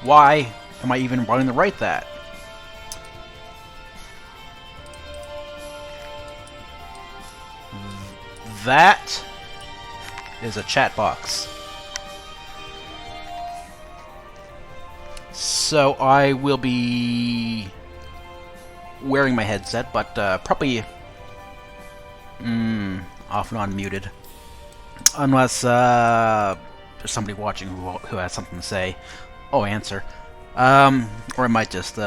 Why am I even wanting to write that? That is a chat box. So I will be wearing my headset, but probably off and on muted. Unless there's somebody watching who has something to say. Oh, answer. Or I might just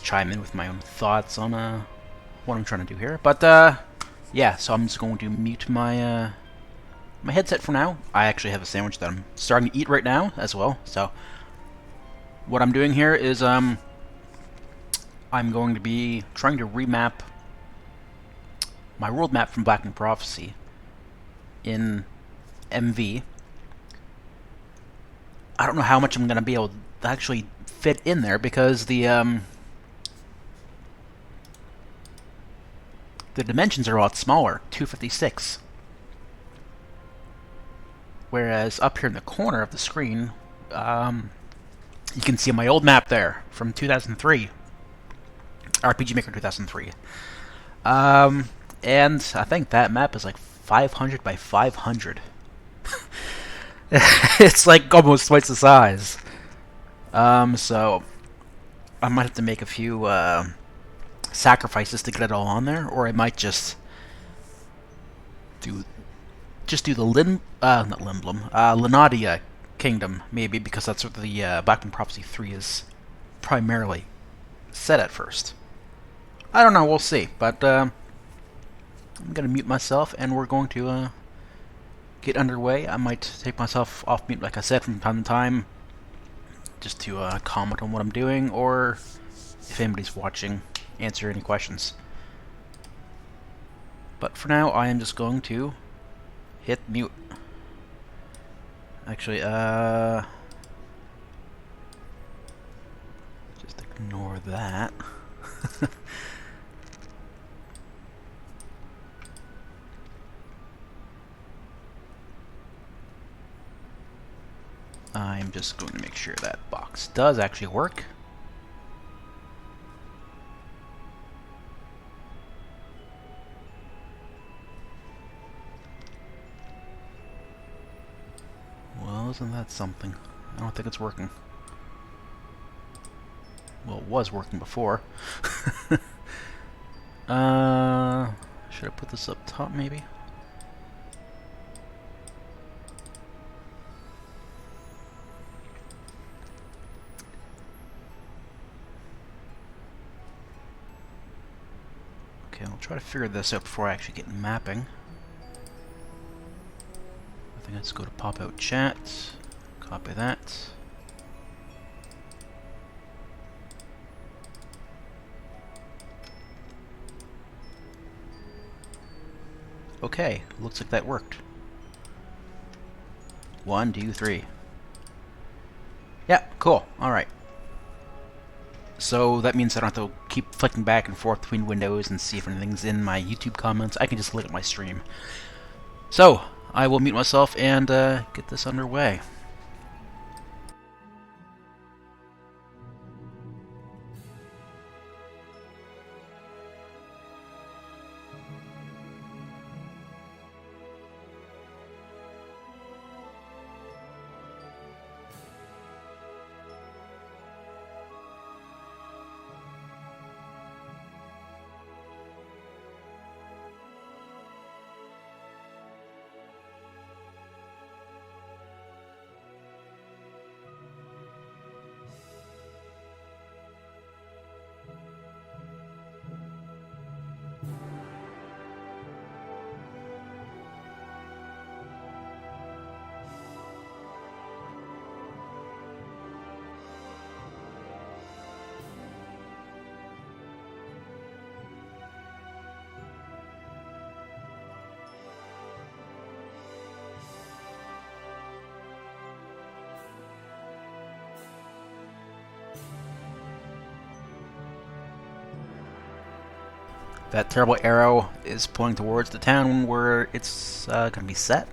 chime in with my own thoughts on what I'm trying to do here. But yeah, so I'm just going to mute my my headset for now. I actually have a sandwich that I'm starting to eat right now as well. So what I'm doing here is I'm going to be trying to remap my world map from Blackmoon Prophecy in MV. I don't know how much I'm going to be able to actually fit in there because the dimensions are a lot smaller, 256. Whereas up here in the corner of the screen, you can see my old map there from 2003, RPG Maker 2003. And I think that map is like 500 by 500. It's like almost twice the size. So I might have to make a few sacrifices to get it all on there, or I might just do the not Limblum, Lenadia Kingdom, maybe, because that's what the Blackmoon Prophecy 3 is primarily set at first. I don't know, we'll see, but I'm gonna mute myself and we're going to get underway. I might take myself off mute, like I said, from time to time, just to comment on what I'm doing, or if anybody's watching, answer any questions. But for now, I am just going to hit mute. Actually, just ignore that. I'm just going to make sure that box does actually work. Well, isn't that something? I don't think it's working. Well, it was working before. Should I put this up top, maybe? Okay, I'll try to figure this out before I actually get mapping. I think let's go to pop out chat, copy that. Okay, looks like that worked. 1, 2, 3. Yeah, cool. Alright. So that means I don't have to keep flicking back and forth between windows and see if anything's in my YouTube comments. I can just look at my stream. So, I will mute myself and get this underway. That terrible arrow is pointing towards the town where it's going to be set.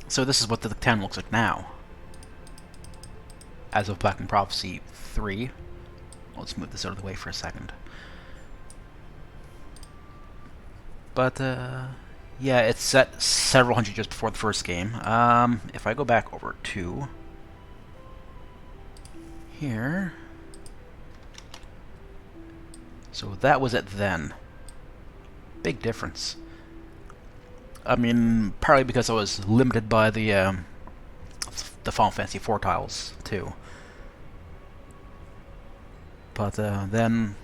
So this is what the town looks like now. as of Blackmoon Prophecy 3. Let's move this out of the way for a second. But, yeah, it's set several hundred years before the first game. If I go back over to here... So that was it then. Big difference. I mean, partly because I was limited by the Final Fantasy 4 tiles, too. But then,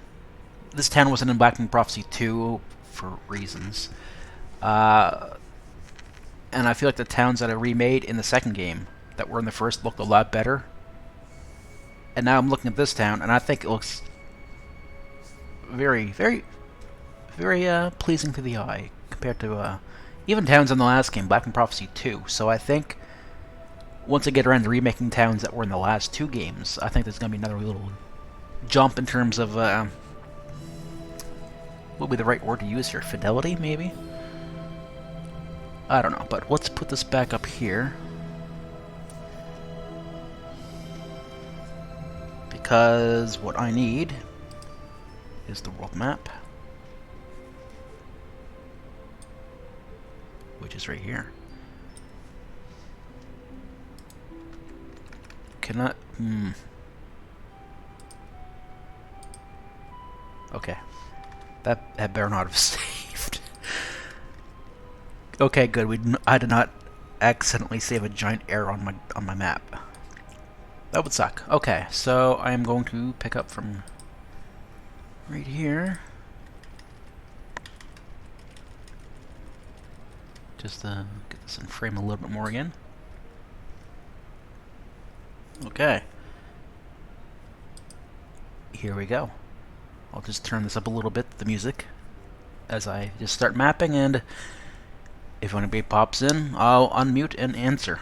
this town wasn't in Blackmoon Prophecy 2 for reasons. And I feel like the towns that I remade in the second game that were in the first looked a lot better. And now I'm looking at this town, and I think it looks very, very, very pleasing to the eye compared to even towns in the last game, Blackmoon Prophecy 2. So I think once I get around to remaking towns that were in the last two games, I think there's going to be another little jump in terms of what would be the right word to use here? Fidelity, maybe? I don't know, but let's put this back up here. Because what I need is the world map, which is right here. Cannot... Okay. That better not have saved. Okay, good. I did not accidentally save a giant error on my map. That would suck. Okay, so I am going to pick up from right here. Just get this in frame a little bit more again. Okay. Here we go. I'll just turn this up a little bit, the music, as I just start mapping, and if anybody pops in, I'll unmute and answer.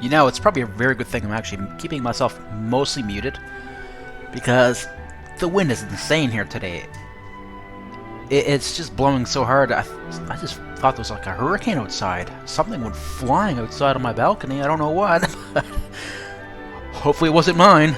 You know, it's probably a very good thing I'm actually keeping myself mostly muted, because the wind is insane here today. It's just blowing so hard, I just thought there was like a hurricane outside. Something went flying outside on my balcony, I don't know what. Hopefully it wasn't mine.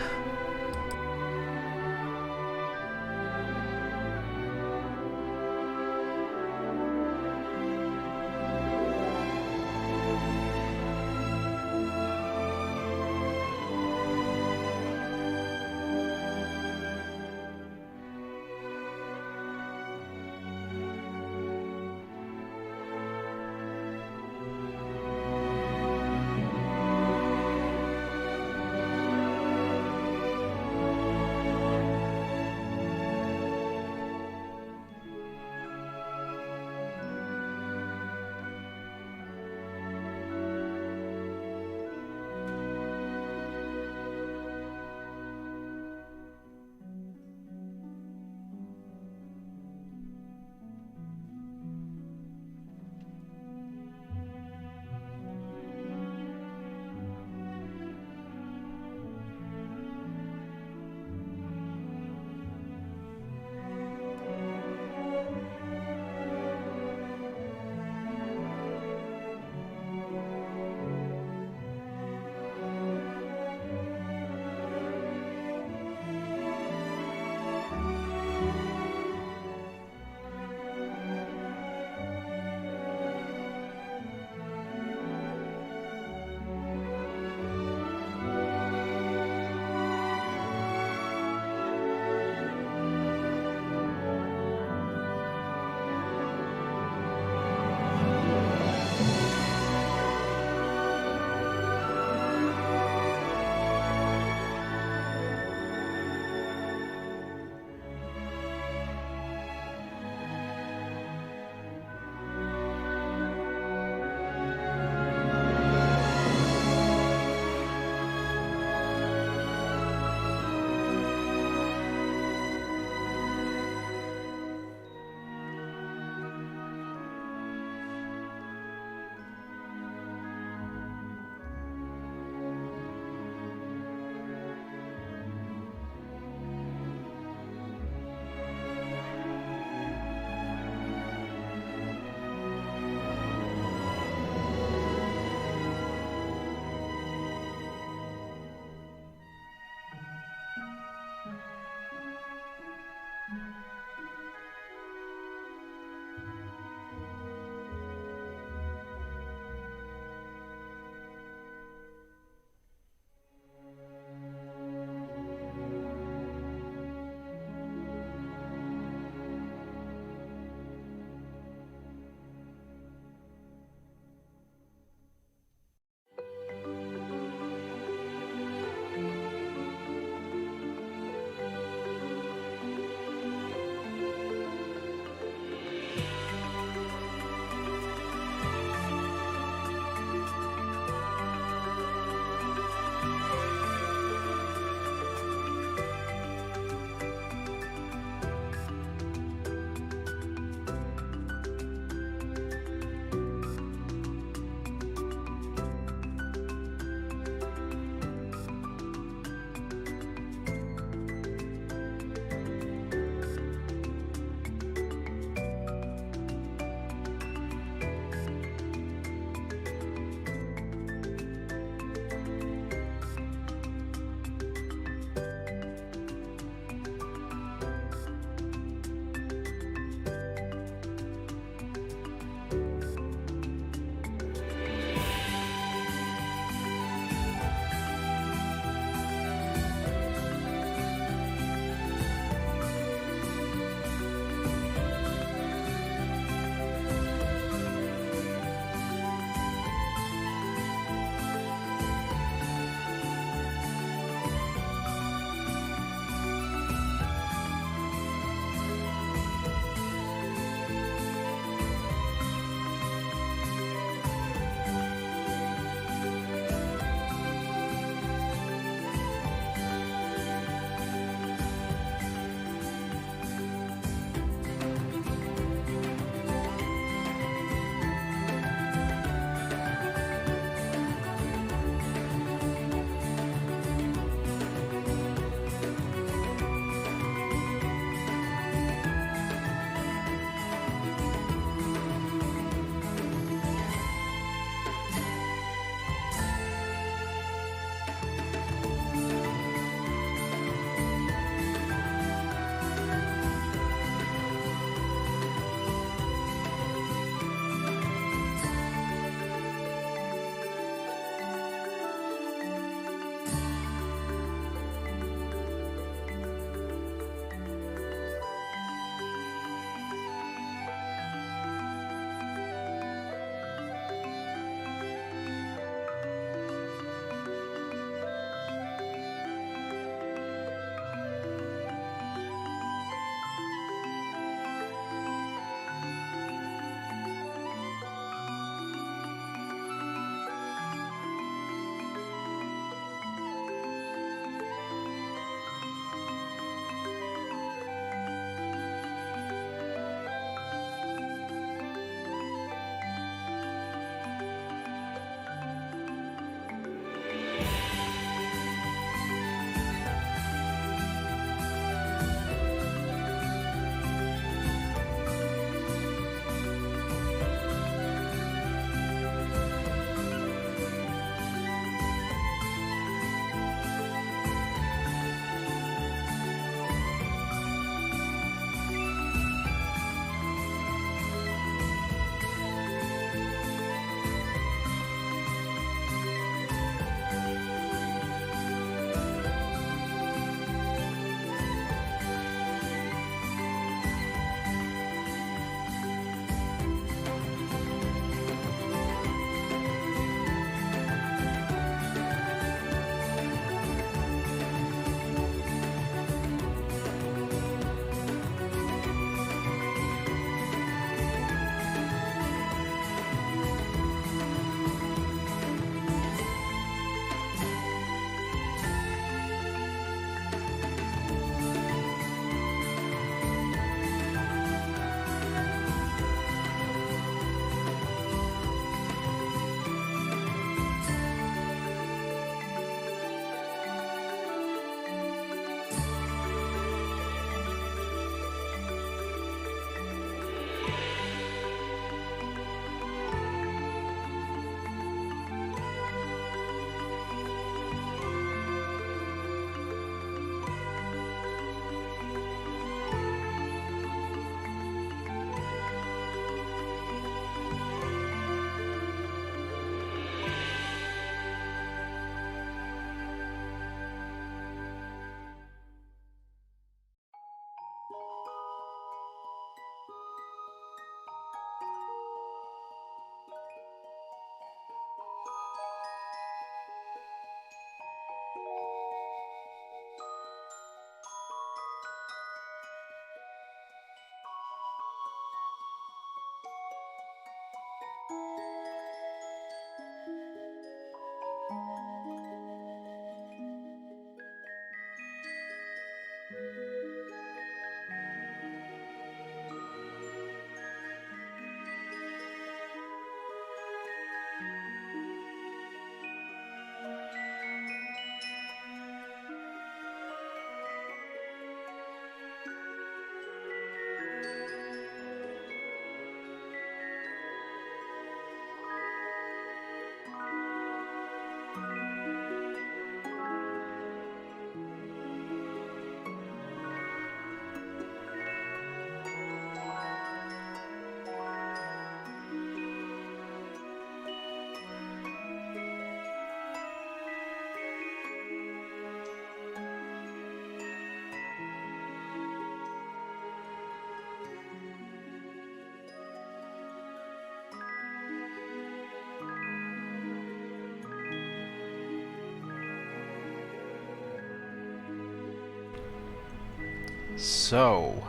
So,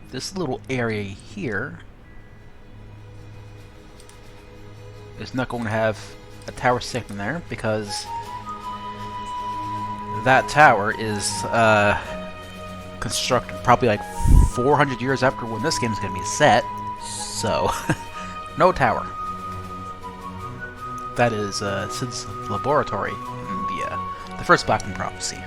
this little area here is not going to have a tower sitting there because that tower is constructed probably like 400 years after when this game is going to be set. So, no tower. That is Sid's laboratory in the first Blackmoon prophecy.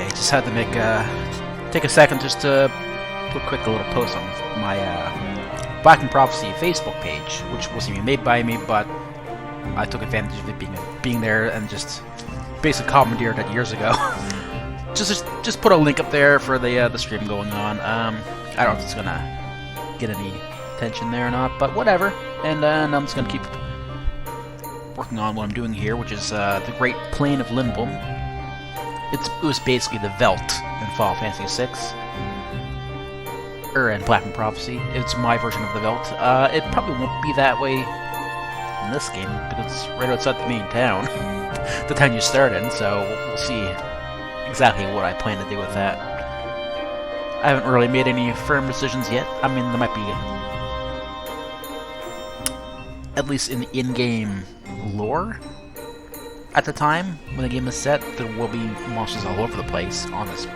Anyway, just had to take a second just to put a quick little post on my Blackmoon Prophecy Facebook page, which wasn't even made by me, but I took advantage of it being there and just basically commandeered it years ago. just put a link up there for the stream going on. I don't know if it's gonna get any attention there or not, but whatever. And I'm just gonna keep working on what I'm doing here, which is the Great Plain of Lindblum. It was basically the Veldt in Final Fantasy VI, and Blackmoon Prophecy. It's my version of the Veldt. It probably won't be that way in this game because it's right outside the main town, the town you start in. So we'll see exactly what I plan to do with that. I haven't really made any firm decisions yet. I mean, there might be, at least in in-game lore, at the time when the game is set, there will be monsters all over the place on this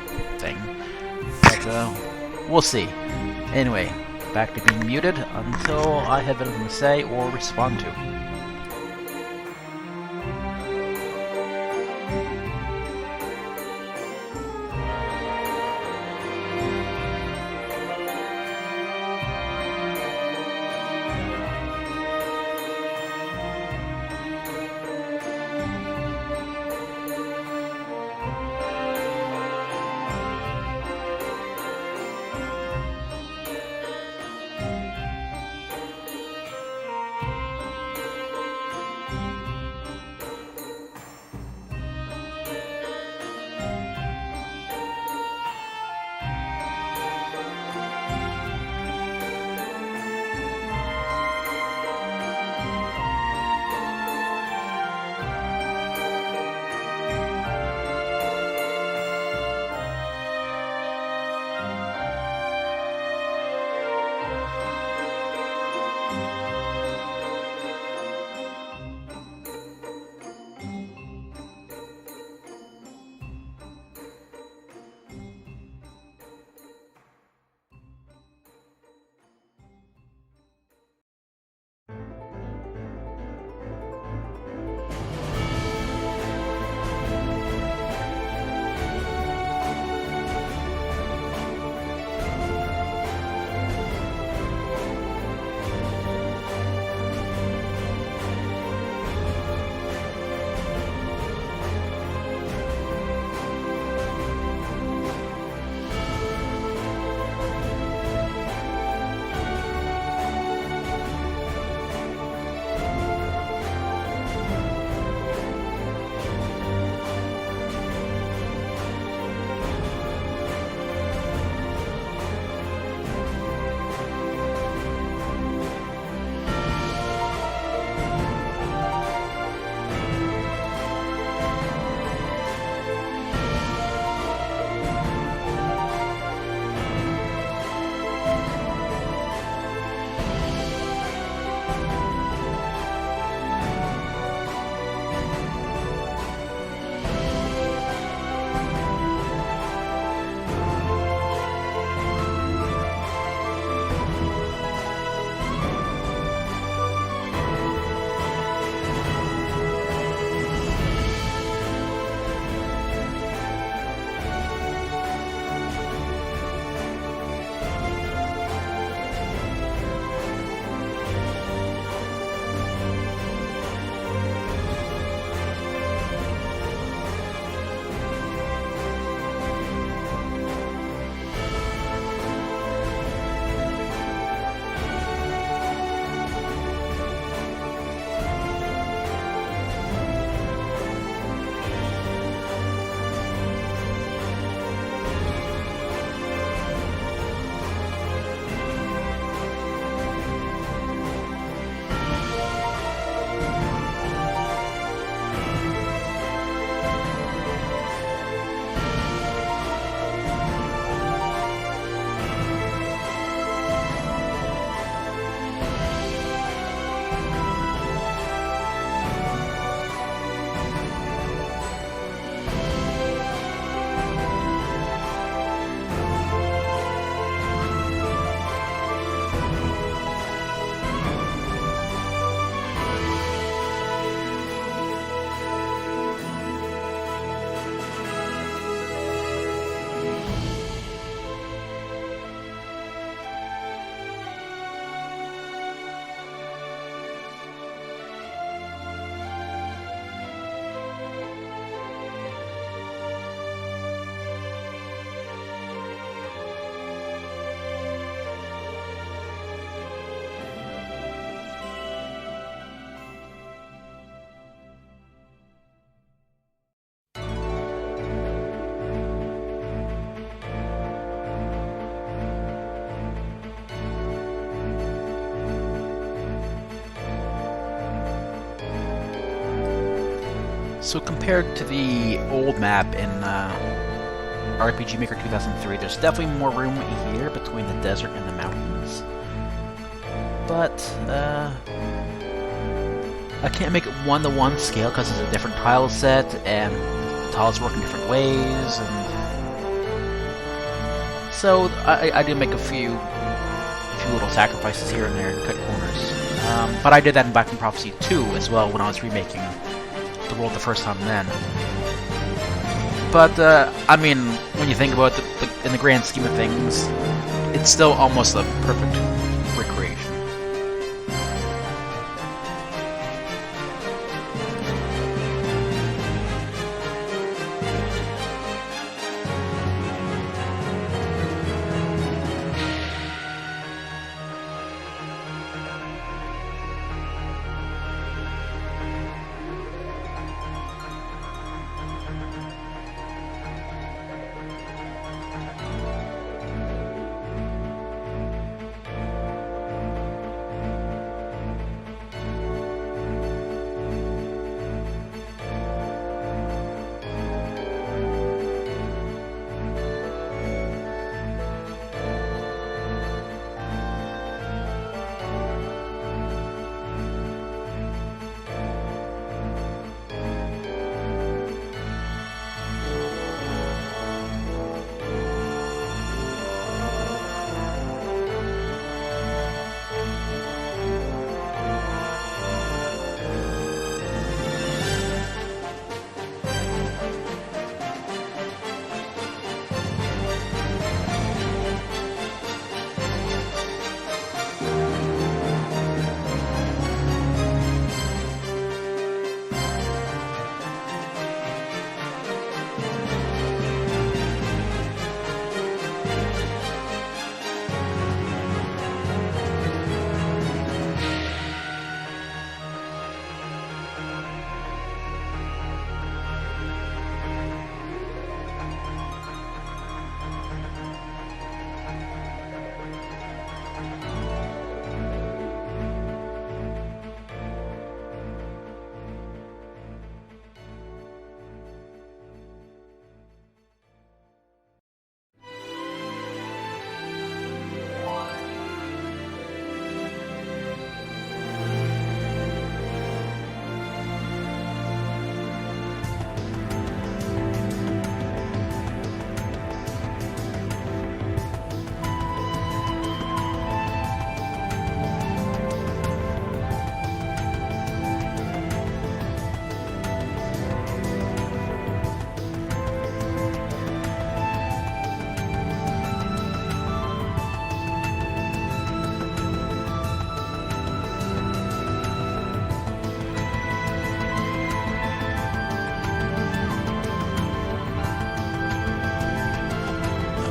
thing. But we'll see. Anyway, back to being muted until I have anything to say or respond to. So compared to the old map in RPG Maker 2003, there's definitely more room here between the desert and the mountains. But I can't make it one-to-one scale because it's a different tile set and tiles work in different ways, and so I did make a few little sacrifices here and there and cut corners. But I did that in Blackmoon Prophecy 2 as well when I was remaking the world the first time then. But I mean, when you think about it, in the grand scheme of things, it's still almost a perfect recreation.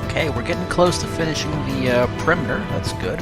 Okay, we're getting close to finishing the perimeter. That's good.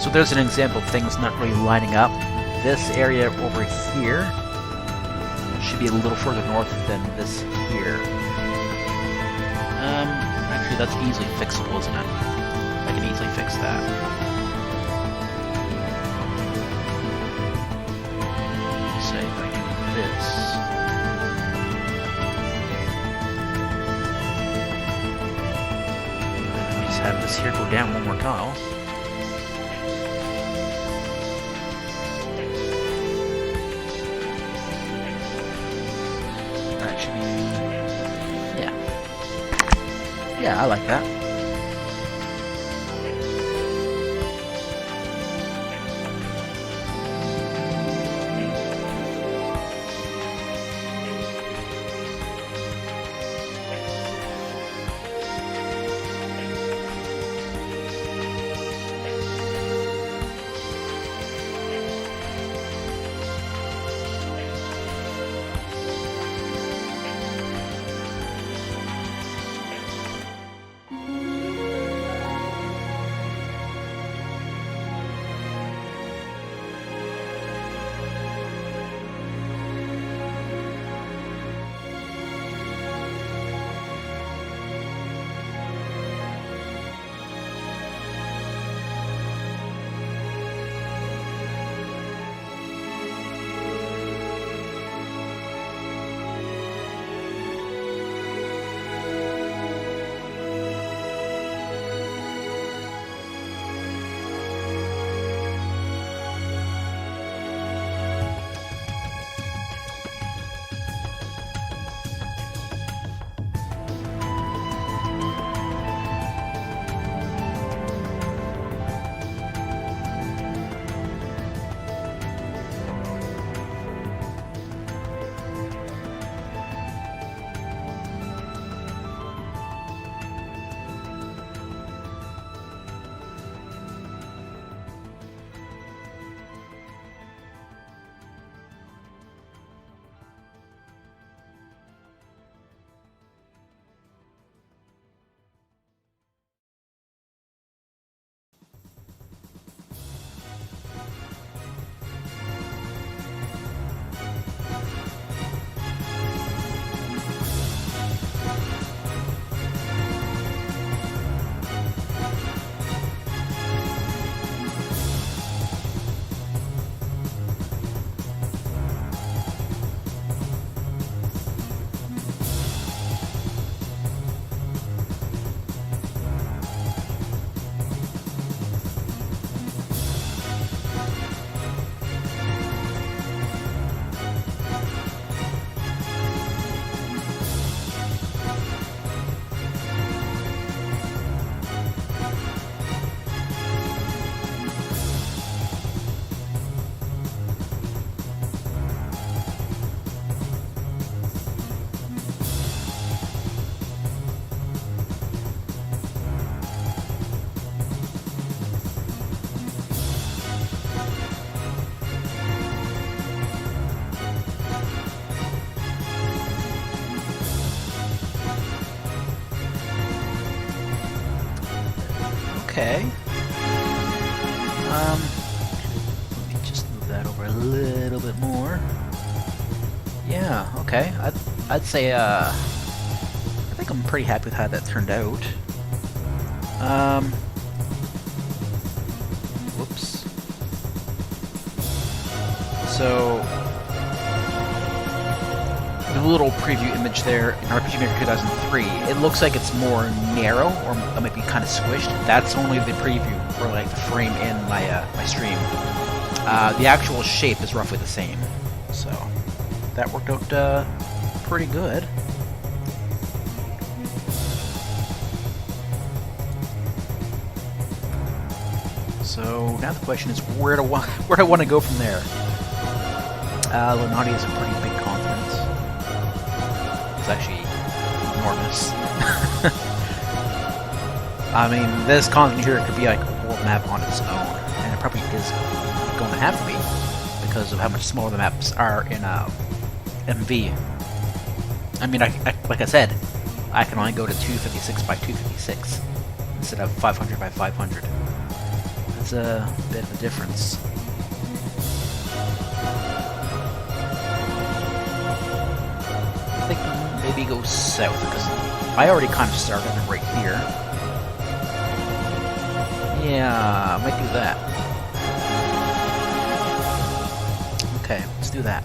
So there's an example of things not really lining up. This area over here should be a little further north than this here. Actually that's easily fixable, isn't it? I can easily fix that. Say if I do this. Let me just have this here go down one more tile. should be... yeah. Yeah, I like that. Okay. Let me just move that over a little bit more. Yeah, okay. I'd say, I think I'm pretty happy with how that turned out. Whoops. So, the little preview image there in RPG Maker 2003, it looks like it's more narrow, or it might be kind of squished. That's only the preview, or like the frame in my my stream. The actual shape is roughly the same, so that worked out pretty good. So now the question is, where do I want to go from there? Lunati is a pretty big continent. It's actually enormous. I mean, this continent here could be like a world map on its own, and it probably is going to have to be because of how much smaller the maps are in MV. I mean, like I said, I can only go to 256 by 256 instead of 500 by 500. That's a bit of a difference. I think maybe go south, because I already kind of started right here. Yeah, I might do that. Okay, let's do that.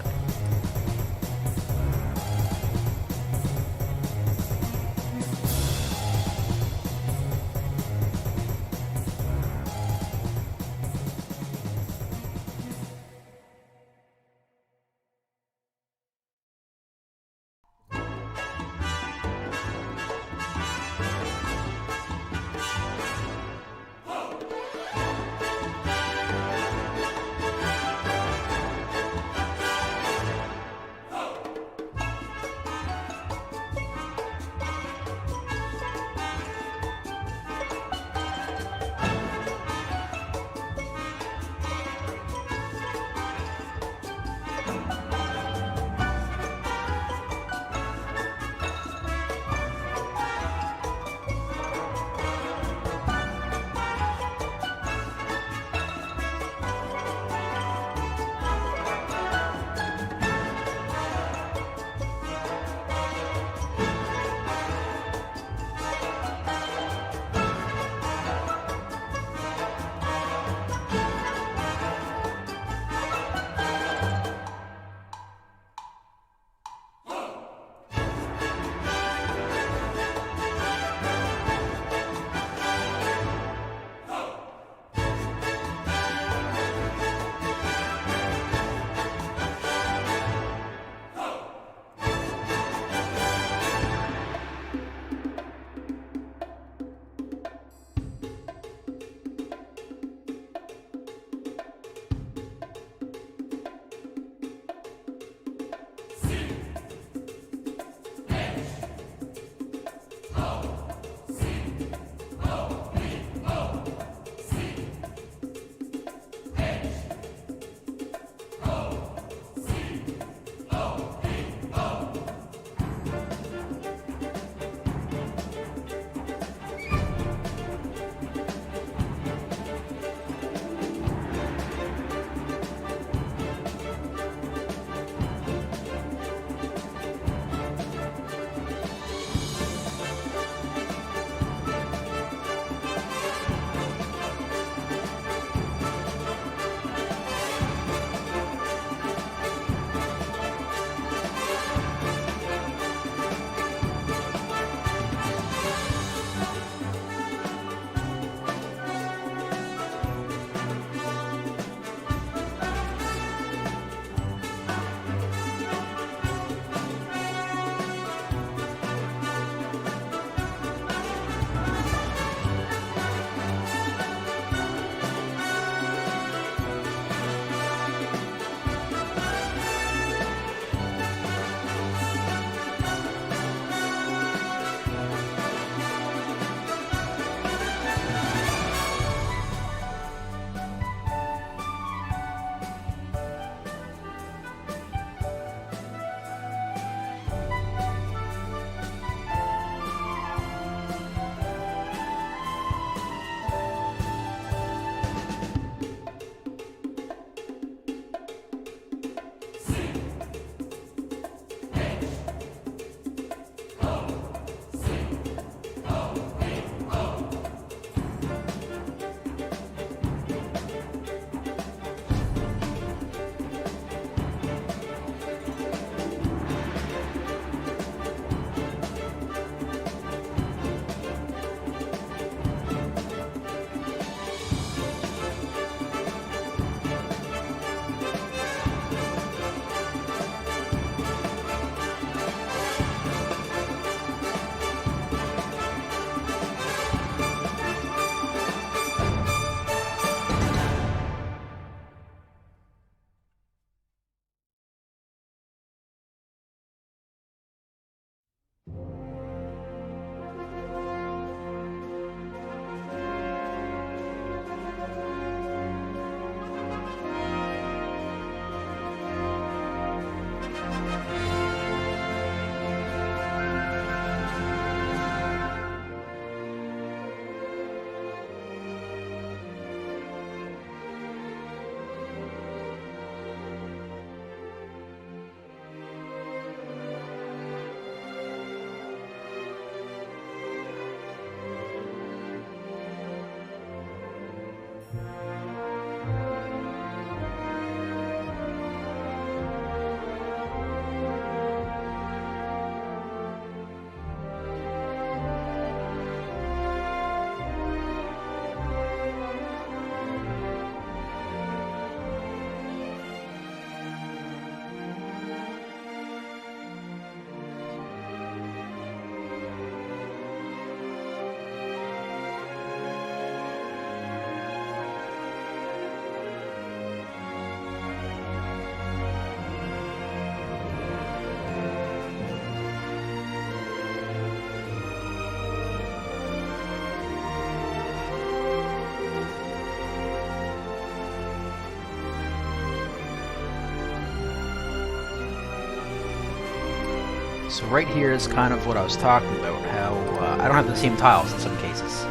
So right here is kind of what I was talking about, how I don't have the same tiles in some cases.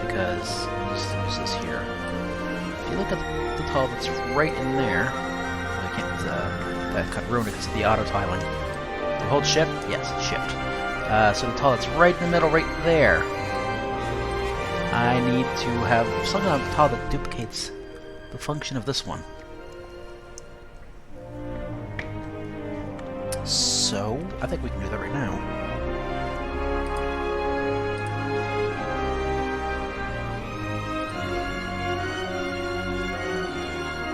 Because, I'll just use this here. If you look at the tile that's right in there, well, I can't, that kind of ruined it because of the auto tiling. Hold shift? Yes, shift. So the tile that's right in the middle, right there. I need to have some kind of tile that duplicates the function of this one. So, I think we can do that right now.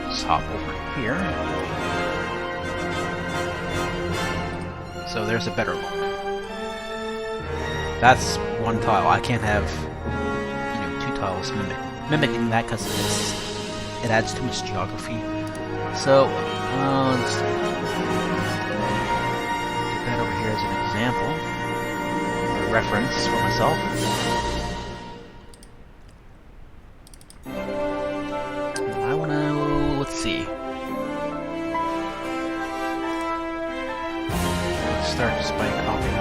Just hop over here. So there's a better look. That's one tile. I can't have, you know, two tiles mimicking that because it adds too much geography. So, let's that over here as an example, or a reference for myself. I want to, let's see. Let's start just by copying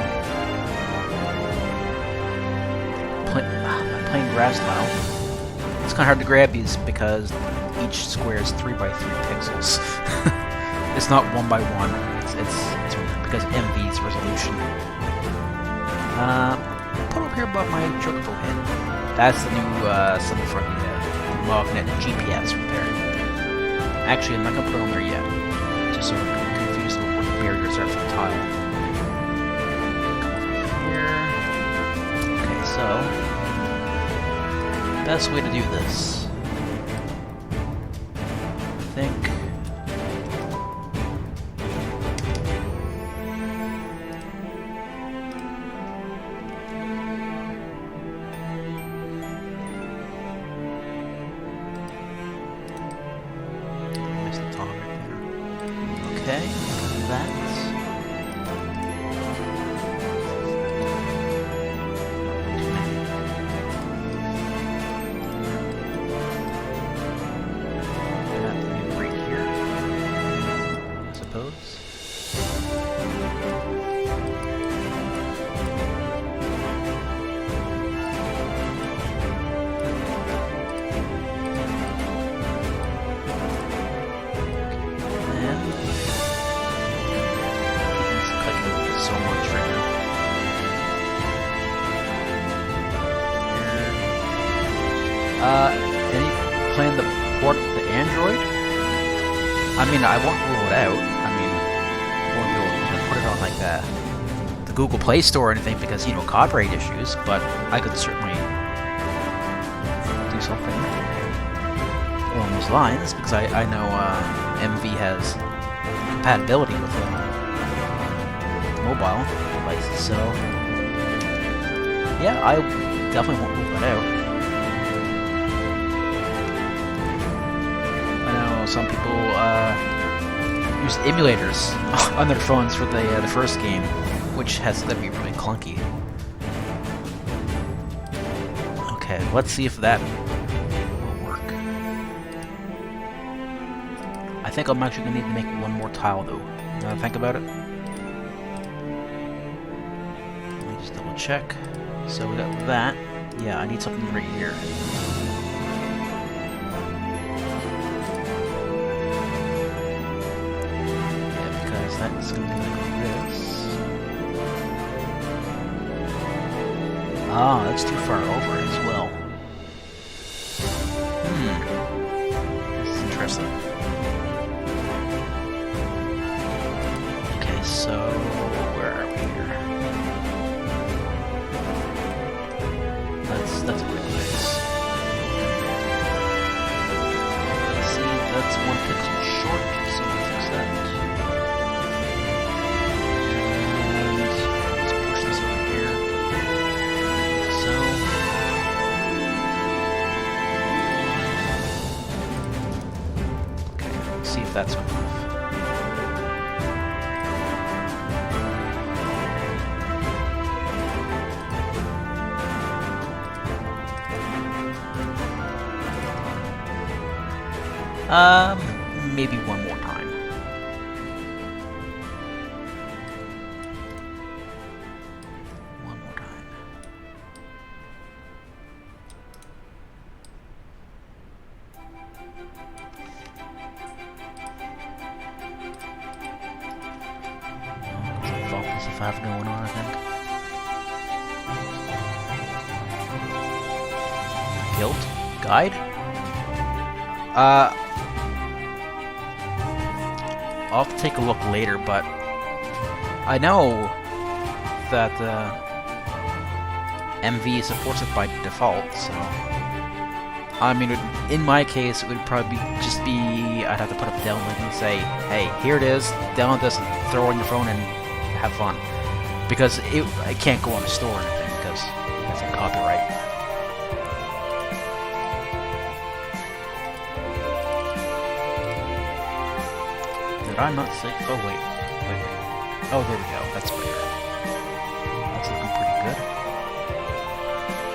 my plain grass tile. It's kind of hard to grab these because each square is 3 by 3 pixels. It's not 1 by 1. It's because of MV's resolution. Put over here above my chocobo head. That's the new symbol for the magnet GPS right there. Actually, I'm not gonna put it on there yet, just so I'm confused about what the barriers are for the tile. Here. Okay, so best way to do this, I think. Okay, that. Right here, I suppose. So much right now. Any plan to port the Android? I mean, I won't rule it out. I mean, I won't be able to put it on like the Google Play Store or anything because, you know, copyright issues, but I could certainly do something along those lines because I know MV has compatibility with mobile devices, so yeah, I definitely won't rule that out. I know some people use emulators on their phones for the first game, which has to be really clunky. Okay, let's see if that will work. I think I'm actually gonna need to make one more tile though. Now that I think about it. Double check. So we got that. Yeah, I need something right here. Yeah, because that's gonna be like this. Ah, that's too far over as well. This is interesting. Okay, so where are we here? That's a quick fix. See, that's 1 pixel short, so we'll fix that. And let's push this over here. So. Okay, let's see if that's enough. Maybe one more time. does it have going on, I think? Guild? Guide? I'll have to take a look later, but I know that MV supports it by default, so I mean, in my case, it would probably just be I'd have to put up a download link and say, hey, here it is, download this, and throw it on your phone and have fun. Because it can't go on a store or anything, because that's a copyright. Did I not say? Oh, wait. Oh, there we go. That's better. That's looking pretty good.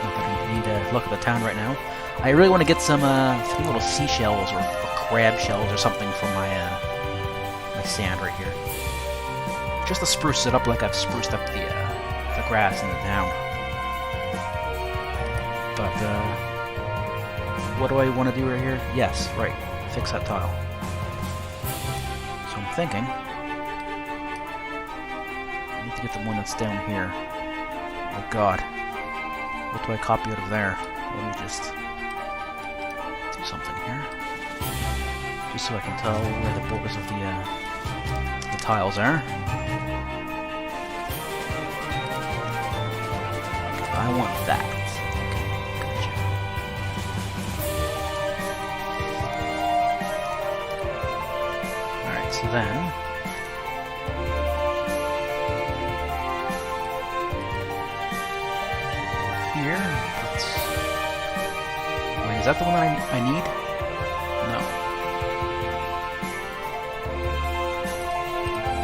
Not that I need to look at the town right now. I really want to get some little seashells or crab shells or something from my my sand right here, just to spruce it up like I've spruced up the grass in the town. But what do I want to do right here? Yes, right, fix that tile. So I'm thinking I need to get the one that's down here. Oh God, what do I copy out of there? Let me just do something here, just so I can tell where the borders of the tiles are. I want that. Okay, gotcha. Alright, so then here, wait, is that the one that I need? No.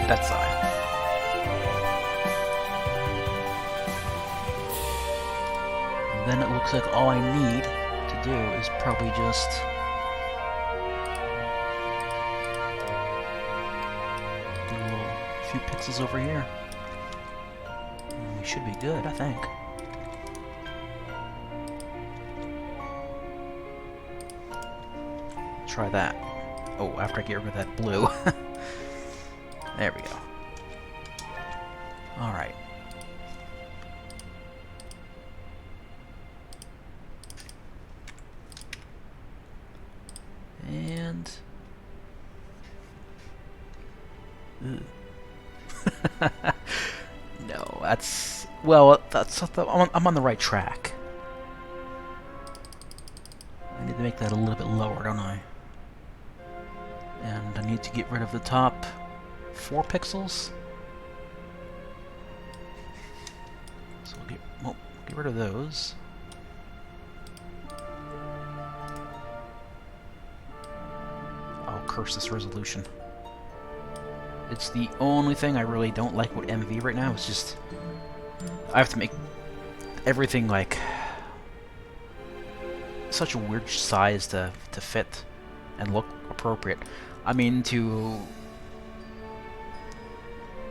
That side. And then it looks like all I need to do is probably just do a few pixels over here. And we should be good, I think. Try that. Oh, after I get rid of that blue. There we go. Alright. And... no, that's... well, that's... I'm on the right track. I need to make that a little bit lower, don't I? And I need to get rid of the top 4 pixels. So we'll get rid of those. I'll curse this resolution. It's the only thing I really don't like with MV right now. It's just I have to make everything like such a weird size to fit and look appropriate. I mean,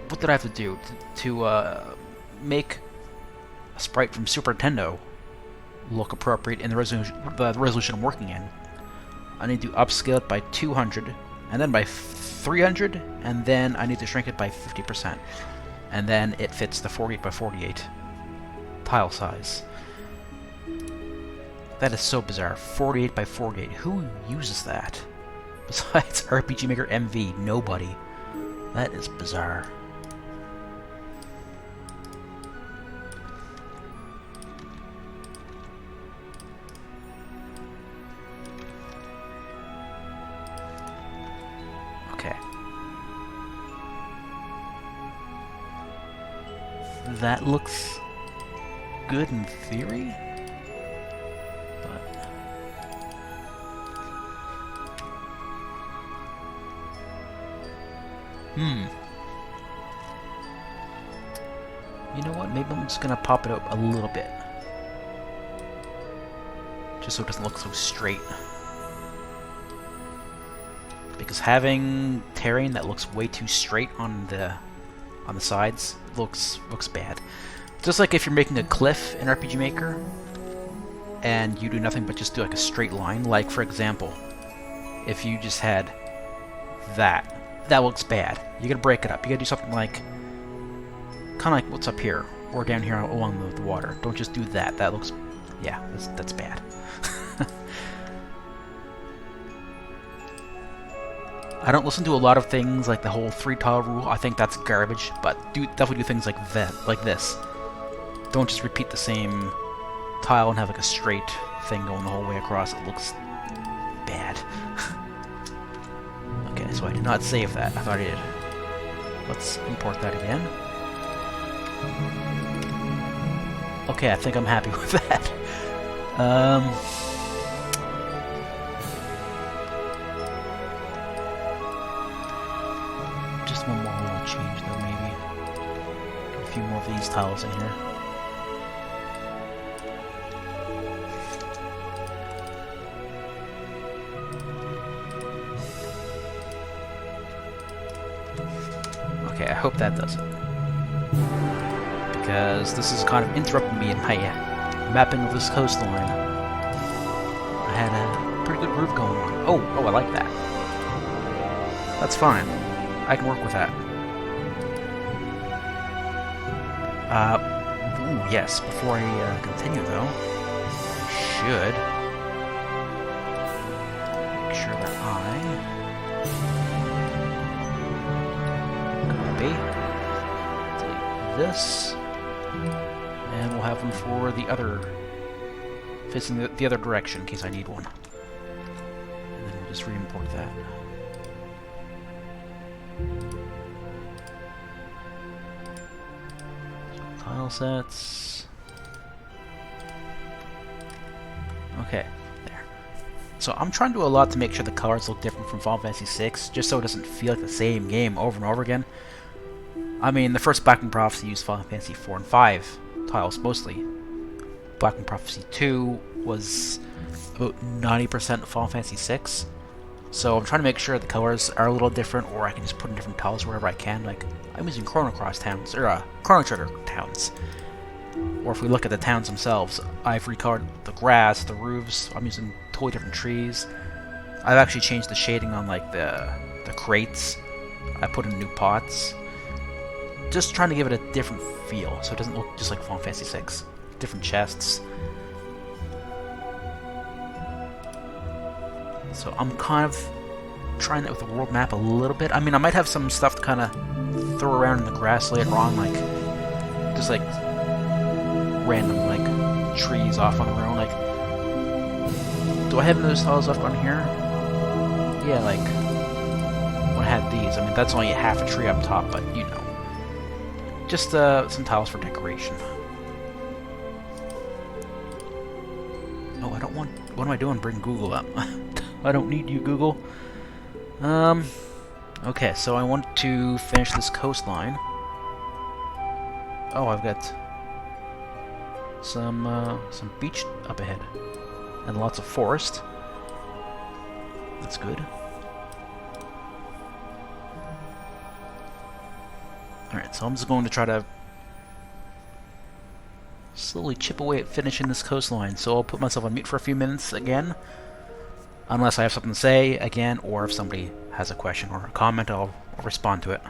what did I have to do to make a sprite from Super Nintendo look appropriate in the resolution I'm working in? I need to upscale it by 200, and then by 300, and then I need to shrink it by 50%, and then it fits the 48 by 48 tile size. That is so bizarre. 48 by 48. Who uses that? Besides RPG Maker MV, nobody. That is bizarre. Okay. That looks good in theory. You know what? Maybe I'm just gonna pop it up a little bit. Just so it doesn't look so straight. Because having terrain that looks way too straight on the sides looks bad. Just like if you're making a cliff in RPG Maker and you do nothing but just do like a straight line, like for example, if you just had that looks bad. You gotta break it up. You gotta do something like Kind of like what's up here, or down here along the water. Don't just do that. That looks... yeah, that's bad. I don't listen to a lot of things like the whole 3-tile rule. I think that's garbage, but definitely do things like that, like this. Don't just repeat the same tile and have like a straight thing going the whole way across. It looks bad. Okay, so I did not save that. I thought I did. Let's import that again. Okay, I think I'm happy with that. Just one more little change though, maybe. Get a few more of these tiles in here. Okay, I hope that does it. Because this is kind of interrupting me in my mapping of this coastline. I had a pretty good groove going on. Oh, I like that. That's fine. I can work with that. Ooh, yes. Before I continue, though, I should make sure that I copy, take this, and we'll have them for the other, facing the other direction in case I need one. And then we'll just re-import that. Tile sets. Okay, there. So I'm trying to do a lot to make sure the colors look different from Final Fantasy VI, just so it doesn't feel like the same game over and over again. I mean, the first Blackmoon Prophecy used Final Fantasy 4 and 5 tiles mostly. Blackmoon Prophecy 2 was about 90% Final Fantasy 6. So I'm trying to make sure the colors are a little different, or I can just put in different tiles wherever I can. Like, I'm using Chrono Cross towns, or Chrono Trigger towns. Or if we look at the towns themselves, I've recolored the grass, the roofs. I'm using totally different trees. I've actually changed the shading on like the crates. I put in new pots. Just trying to give it a different feel, so it doesn't look just like Final Fantasy VI. Different chests. So I'm kind of trying that with the world map a little bit. I mean, I might have some stuff to kind of throw around in the grass later on, like just like random like trees off on their own. Like, do I have those tiles left on here? Yeah, like when I had these. I mean, that's only half a tree up top, but you know, just some tiles for decoration. Oh, I don't want. What am I doing? Bring Google up. I don't need you, Google. Okay, so I want to finish this coastline. Oh, I've got some beach up ahead. And lots of forest. That's good. Alright, so I'm just going to try to slowly chip away at finishing this coastline. So I'll put myself on mute for a few minutes again. Unless I have something to say again, or if somebody has a question or a comment, I'll respond to it.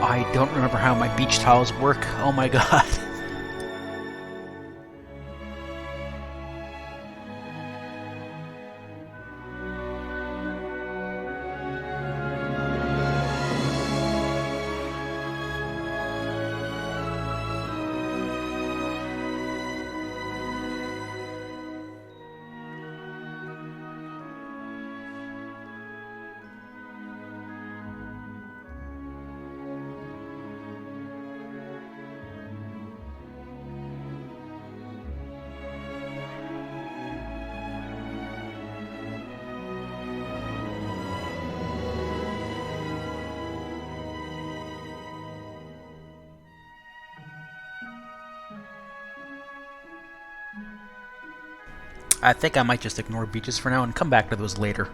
I don't remember how my beach tiles work. Oh my god. I think I might just ignore beaches for now and come back to those later.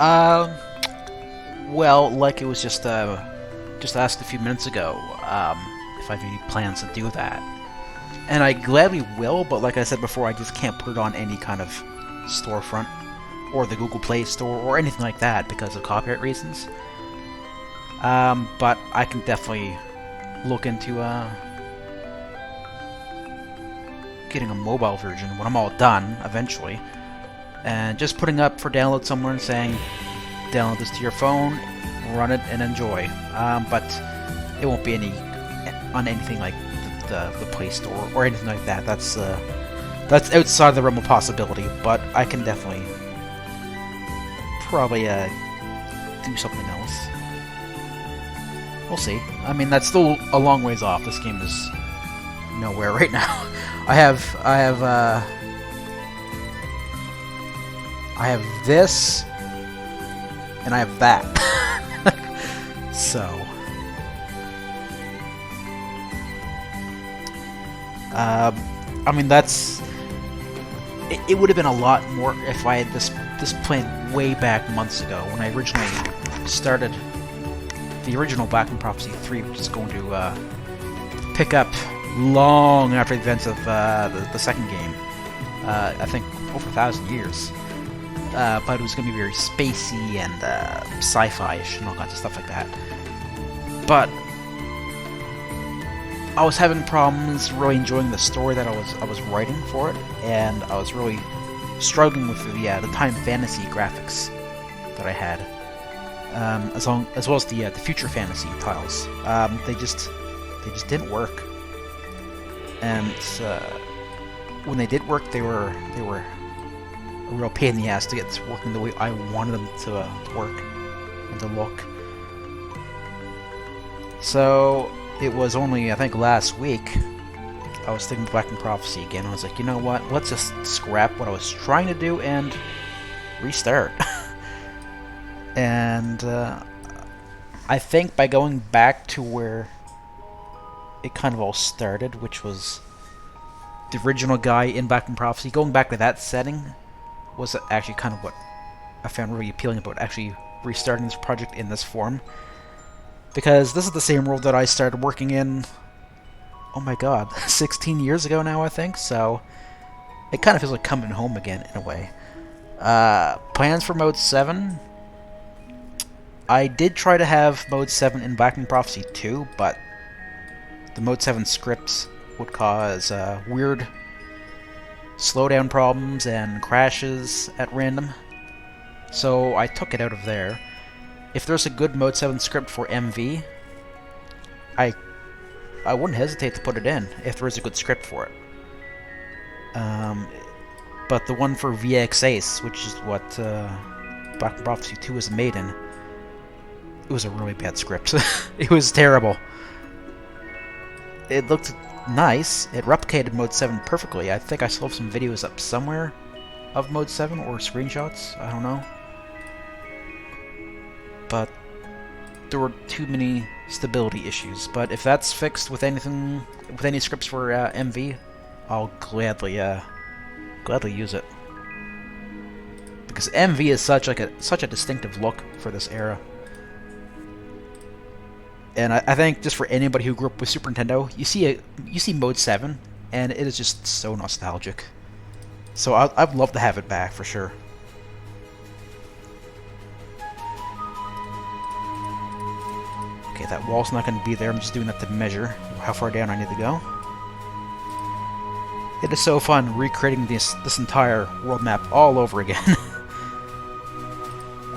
Um, well, like it was just asked a few minutes ago, if I have any plans to do that. And I gladly will, but like I said before, I just can't put it on any kind of storefront, or the Google Play Store, or anything like that because of copyright reasons. But I can definitely look into, getting a mobile version when I'm all done, eventually. And just putting up for download somewhere and saying, download this to your phone, run it, and enjoy. But it won't be on anything like the Play Store or anything like that. That's outside the realm of possibility. But I can definitely probably do something else. We'll see. I mean, that's still a long ways off. This game is nowhere right now. I have this, and I have that. So, I mean, it would have been a lot more if I had this this plan way back months ago when I originally started the original Blackmoon Prophecy 3, which is going to pick up long after the events of the second game. I think over 1,000 years. But it was going to be very spacey and sci-fi-ish and all kinds of stuff like that. But I was having problems really enjoying the story that I was writing for it, and I was really struggling with the time fantasy graphics that I had, as well as the future fantasy tiles. They just didn't work, and when they did work, they were a real pain in the ass to get working the way I wanted them to work and to look. So it was only, I think, last week I was thinking Blackmoon Prophecy again. I was like, you know what? Let's just scrap what I was trying to do and restart. And I think by going back to where it kind of all started, which was the original Gaia in Blackmoon Prophecy, going back to that setting was actually kind of what I found really appealing about actually restarting this project in this form. Because this is the same world that I started working in, oh my god, 16 years ago now, I think, so it kind of feels like coming home again, in a way. Plans for Mode 7? I did try to have Mode 7 in Blackmoon Prophecy 2, but the Mode 7 scripts would cause weird slowdown problems and crashes at random, so I took it out of there. If there's a good Mode 7 script for MV, I wouldn't hesitate to put it in, if there is a good script for it. But the one for VX Ace, which is what Blackmoon Prophecy 2 is made in, it was a really bad script. It was terrible. It looked nice, it replicated Mode 7 perfectly. I think I still have some videos up somewhere of Mode 7, or screenshots, I don't know. But there were too many stability issues. But if that's fixed with anything, with any scripts for MV, I'll gladly use it, because MV is such a distinctive look for this era. And I think just for anybody who grew up with Super Nintendo, you see Mode 7, and it is just so nostalgic. So I'd love to have it back for sure. Okay, that wall's not going to be there. I'm just doing that to measure how far down I need to go. It is so fun recreating this entire world map all over again. I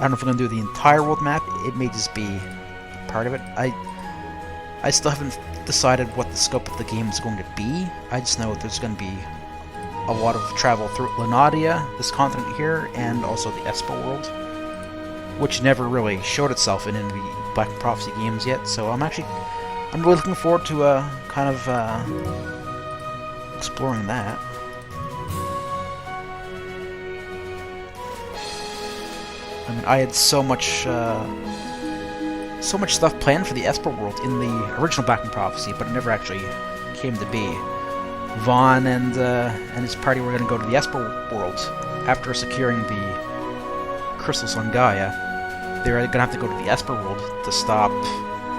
don't know if I'm going to do the entire world map. It may just be part of it. I still haven't decided what the scope of the game is going to be. I just know there's going to be a lot of travel through Lenadia, this continent here, and also the Espo world, which never really showed itself in any of the Blackmoon Prophecy games yet. So I'm really looking forward to kind of exploring that. I mean, I had so much stuff planned for the Esper world in the original Blackmoon Prophecy, but it never actually came to be. Vaughn and his party were going to go to the Esper world after securing the crystals on Gaia. They were going to have to go to the Esper world to stop...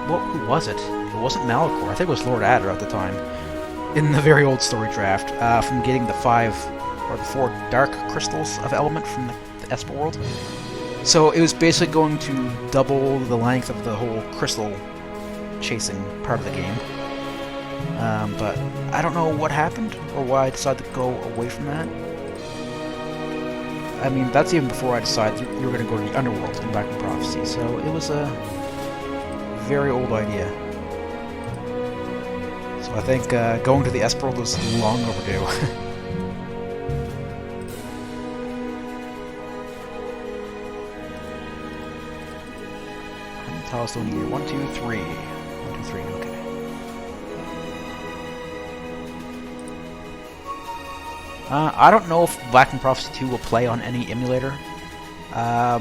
Well, who was it? It wasn't Malachor. I think it was Lord Adder at the time, in the very old story draft, from getting the 4 dark crystals of element from the Esper world. So it was basically going to double the length of the whole crystal chasing part of the game. But I don't know what happened, or why I decided to go away from that. I mean, that's even before I decided you were going to go to the Underworld in Blackmoon Prophecy, so it was a very old idea. So I think going to the Esper world was long overdue. How many tiles do we need? 1, 2, 3. 1, 2, 3, okay. I don't know if Blackmoon Prophecy 2 will play on any emulator. I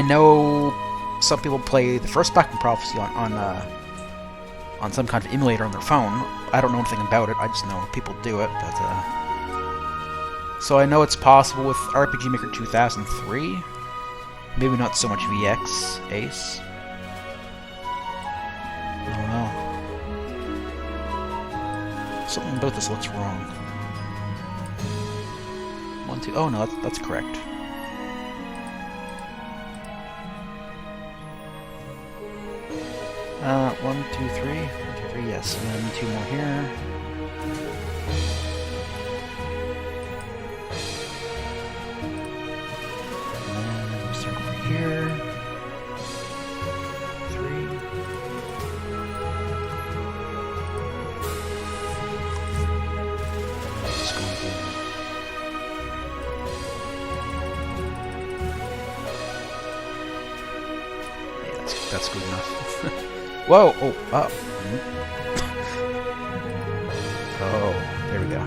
know some people play the first Blackmoon Prophecy on some kind of emulator on their phone. I don't know anything about it. I just know people do it. But So I know it's possible with RPG Maker 2003. Maybe not so much VX Ace. I don't know. Something about this looks wrong. 1, 2. Oh no, that's correct. One, two, three. 1, 2, 3. Yes, and then 2 more here. Here. 3. Let's go again. Yeah, that's good enough. Whoa! Oh, up. Oh, there we go.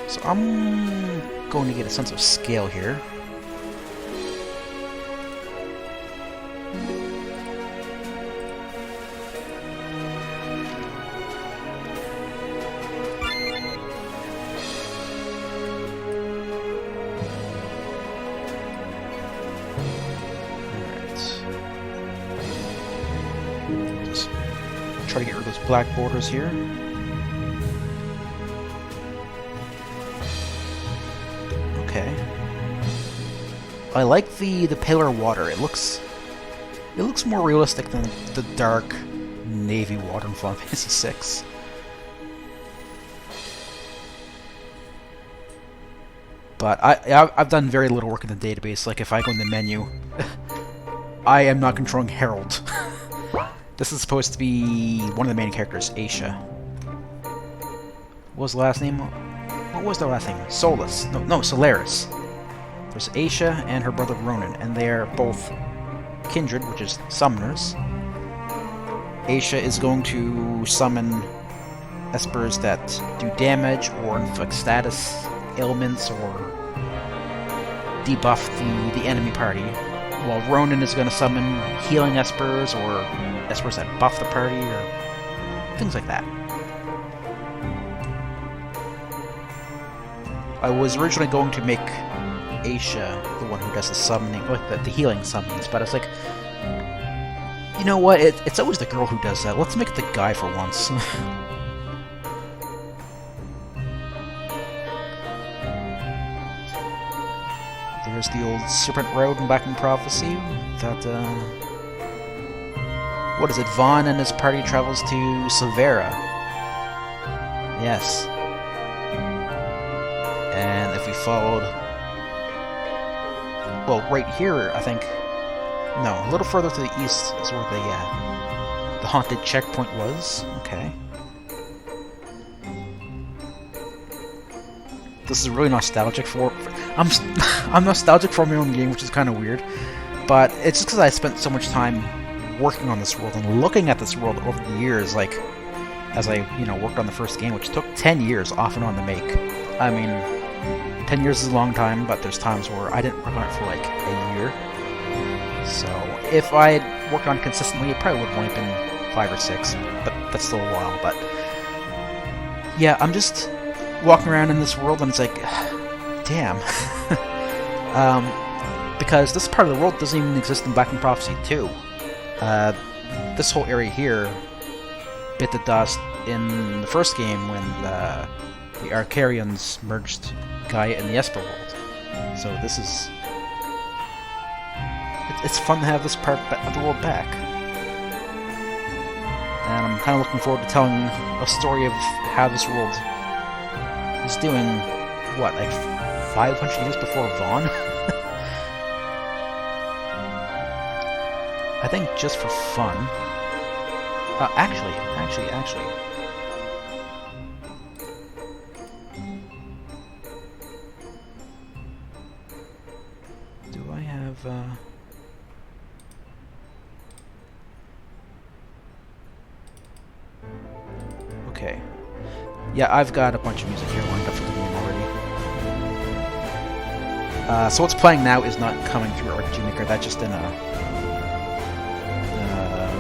So I'm going to get a sense of scale here. Alright. Just try to get rid of those black borders here. Okay. I like the paler water. It looks more realistic than the dark navy water in Final Fantasy VI. But I've done very little work in the database. Like if I go in the menu, I am not controlling Harold. This is supposed to be one of the main characters, Aisha. What was the last name? What was their last name? Solus. No, Solaris. There's Aisha and her brother Ronan, and they are both kindred, which is summoners. Aisha is going to summon espers that do damage or inflict status ailments or debuff the enemy party, while Ronan is going to summon healing espers or espers that buff the party or things like that. I was originally going to make Aisha the one who does the summoning, like the healing summons, but I was like, you know what, it's always the girl who does that. Let's make it the guy for once. There's the old Serpent Road in Blackmoon Prophecy. That, what is it? Vaughn and his party travels to Silvera. Yes. And if we followed... Well, right here, I think... No, a little further to the east is where the haunted checkpoint was. Okay. This is really nostalgic for... I'm nostalgic for my own game, which is kind of weird. But it's just because I spent so much time working on this world and looking at this world over the years, like, as I, worked on the first game, which took 10 years off and on to make. I mean, 10 years is a long time, but there's times where I didn't work on it for, like, a year. So, if I had worked on it consistently, it probably would have only been 5 or 6, but that's still a while. But, yeah, I'm just walking around in this world, and it's like, damn. Because this part of the world doesn't even exist in Blackmoon Prophecy 2. This whole area here bit the dust in the first game when the Arcarians merged Gaia and the Esper world. So this is... It's fun to have this part of the world back. And I'm kind of looking forward to telling a story of how this world is doing, what, like 500 years before Vaughn? I think just for fun. Actually. Do I have, Okay. Yeah, I've got a bunch of music here lined up for the game already. So what's playing now is not coming through RPG Maker, that's just in a...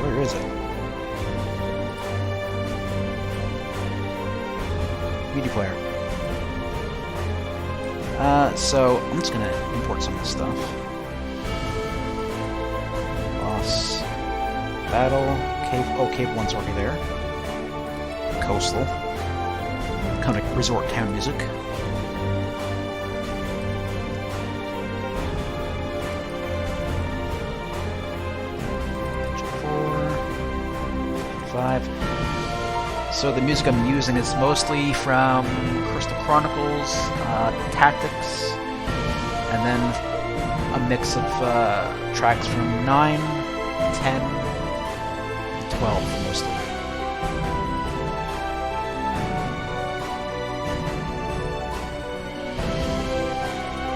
where is it? media player. So I'm just gonna import some of this stuff. Boss battle cave. Oh, cave 1's already there. Coastal. Kind of like resort town music. So the music I'm using is mostly from Crystal Chronicles, Tactics, and then a mix of tracks from 9, 10, 12 mostly.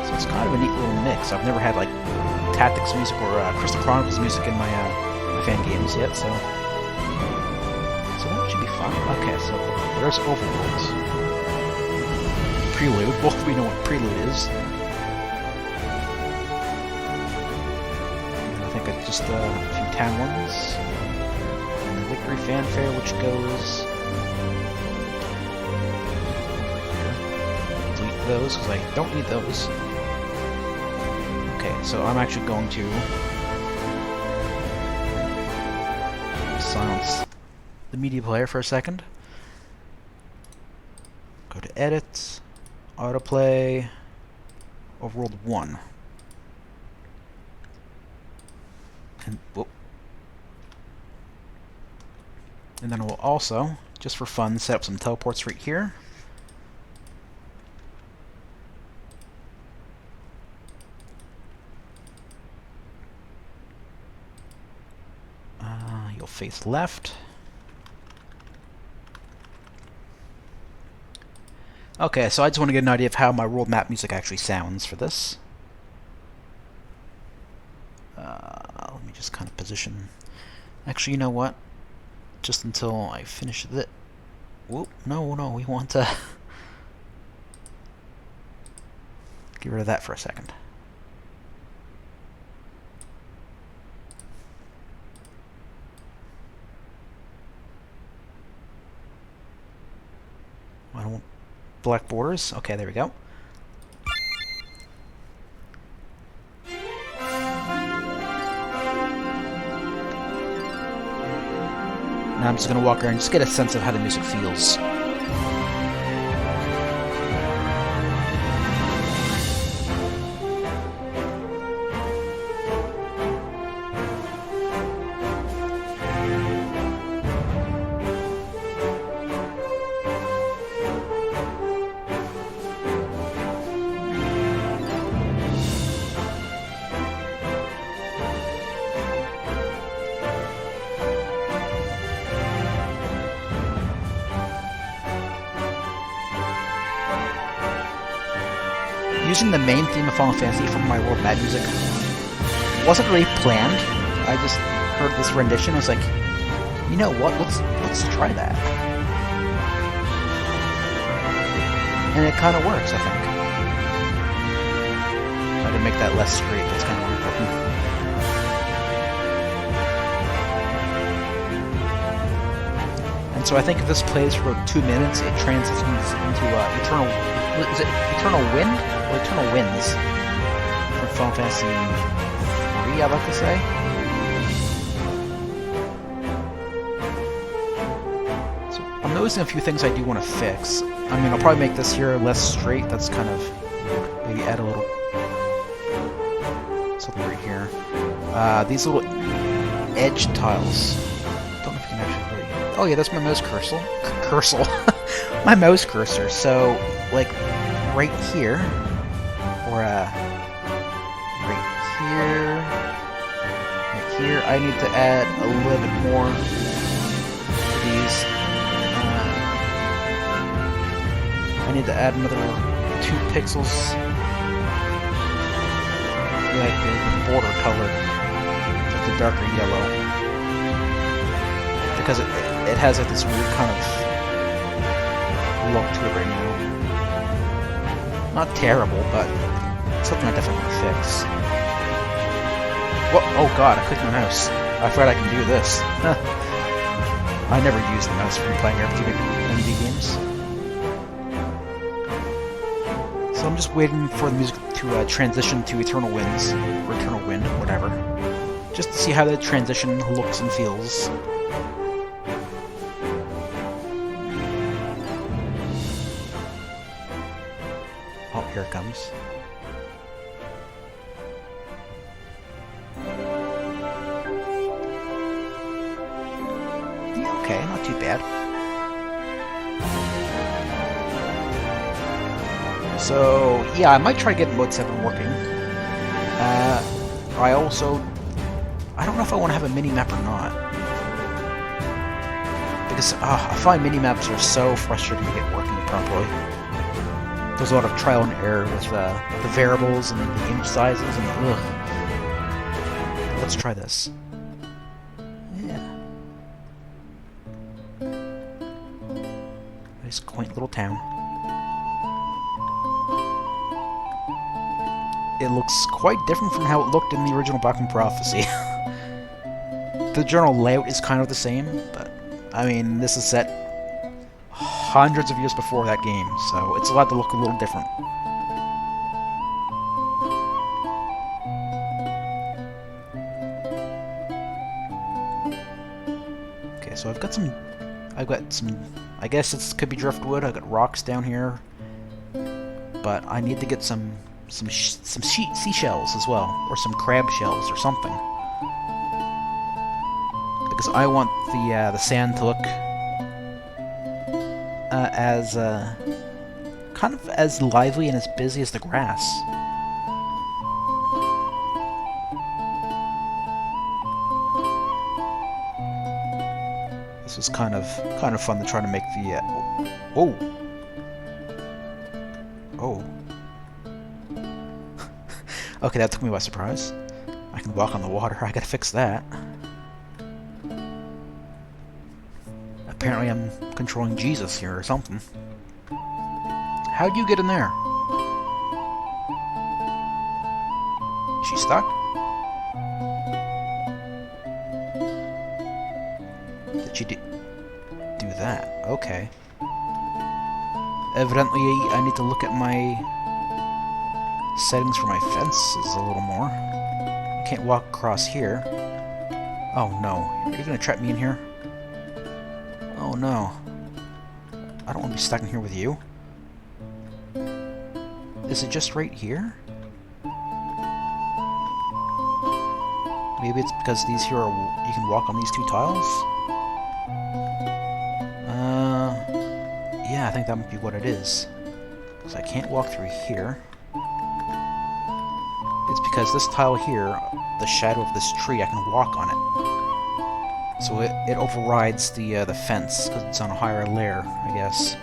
So it's kind of a neat little mix. I've never had like Tactics music or Crystal Chronicles music in my fan games yet, so that should be fun. Okay, so there's Overworlds. Prelude. Well, we know what Prelude is. And I think it's just a few town ones. And the Victory Fanfare, which goes over here. Delete those, because I don't need those. Okay, so I'm actually going to silence the media player for a second. Go to Edit, Autoplay, Overworld 1. And, whoop. And then we'll also, just for fun, set up some teleports right here. You'll face left. Okay, so I just want to get an idea of how my world map music actually sounds for this. Let me just kind of position. Actually, you know what? Just until I finish it. Whoop! No, we want to get rid of that for a second. I don't want black borders. Okay, there we go. Now I'm just going to walk around and just get a sense of how the music feels. Using the main theme of Final Fantasy for my world map music wasn't really planned. I just heard this rendition. I was like, you know what? Let's try that, and it kind of works. I think. Try to make that less straight. That's kind of important. And so I think if this plays for about 2 minutes, it transitions into Eternal. Is it Eternal Wind? Or Eternal Winds from Final Fantasy 3, I'd like to say. So I'm noticing a few things I do want to fix. I mean, I'll probably make this here less straight. That's kind of weird. Maybe add a little something right here. These little edge tiles. Don't know if you can actually really. Oh yeah, that's my mouse cursor. My mouse cursor. So like right here. Or right here, I need to add a little bit more to these. I need to add another 2 pixels, like the border color, like the darker yellow, because it has like this weird kind of look to it right now. Not terrible, but something I definitely want to fix. Whoa, oh god, I clicked my mouse. I forgot I can do this. I never use the mouse when playing RPG games. So I'm just waiting for the music to transition to Eternal Winds, or Eternal Wind, whatever. Just to see how the transition looks and feels. Oh, here it comes. Yeah, okay, not too bad. So, yeah, I might try to get Mode 7 working. I don't know if I want to have a mini-map or not. Because I find mini-maps are so frustrating to get working properly. There's a lot of trial and error with the variables and the image sizes, and ugh. Let's try this. Yeah. Nice quaint little town. It looks quite different from how it looked in the original Blackmoon Prophecy. The general layout is kind of the same, but I mean, this is set hundreds of years before that game, so it's allowed to look a little different. Okay, so I've got some, I guess it could be driftwood. I've got rocks down here, but I need to get some seashells as well, or some crab shells or something, because I want the sand to look as kind of as lively and as busy as the grass. This was kind of fun to try to make the oh. Okay, that took me by surprise. I can walk on the water. I gotta fix that. Apparently I'm controlling Jesus here or something. How'd you get in there? Is she stuck? Did she do that? Okay. Evidently I need to look at my settings for my fences a little more. I can't walk across here. Oh no. Are you gonna trap me in here? Oh no. I don't want to be stuck in here with you. Is it just right here? Maybe it's because these here are... you can walk on these two tiles? Yeah, I think that might be what it is. Because I can't walk through here. It's because this tile here, the shadow of this tree, I can walk on it. So it overrides the fence, because it's on a higher layer, I guess.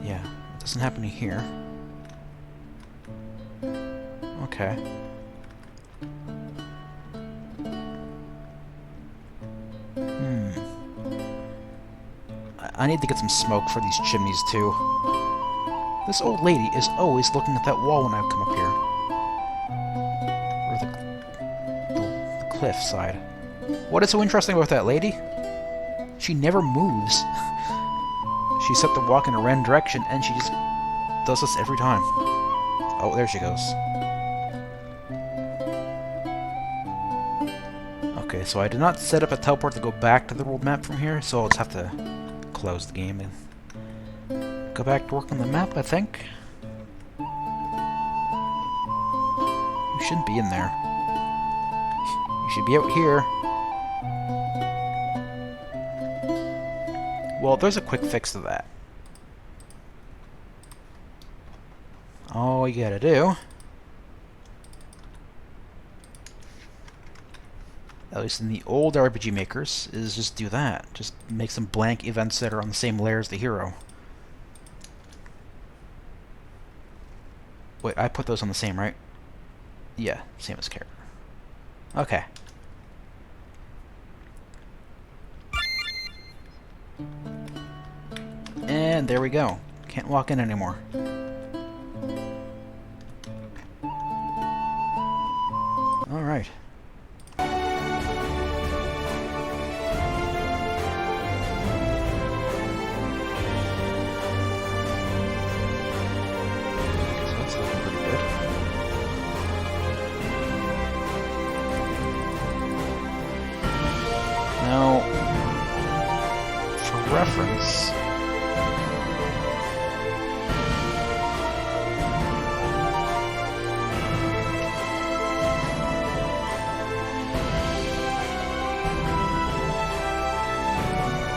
Yeah, it doesn't happen here. Okay. I need to get some smoke for these chimneys, too. This old lady is always looking at that wall when I come up here. Or the cliff side. What is so interesting about that lady? She never moves. She's set to walk in a random direction, and she just does this every time. Oh, there she goes. Okay, so I did not set up a teleport to go back to the world map from here, so I'll just have to close the game and go back to work on the map, I think. You shouldn't be in there. You should be out here. Well, there's a quick fix to that. All you gotta do, at least in the old RPG makers, is just do that. Just make some blank events that are on the same layer as the hero. Wait, I put those on the same, right? Yeah, same as character. Okay. And there we go. Can't walk in anymore. Alright. reference.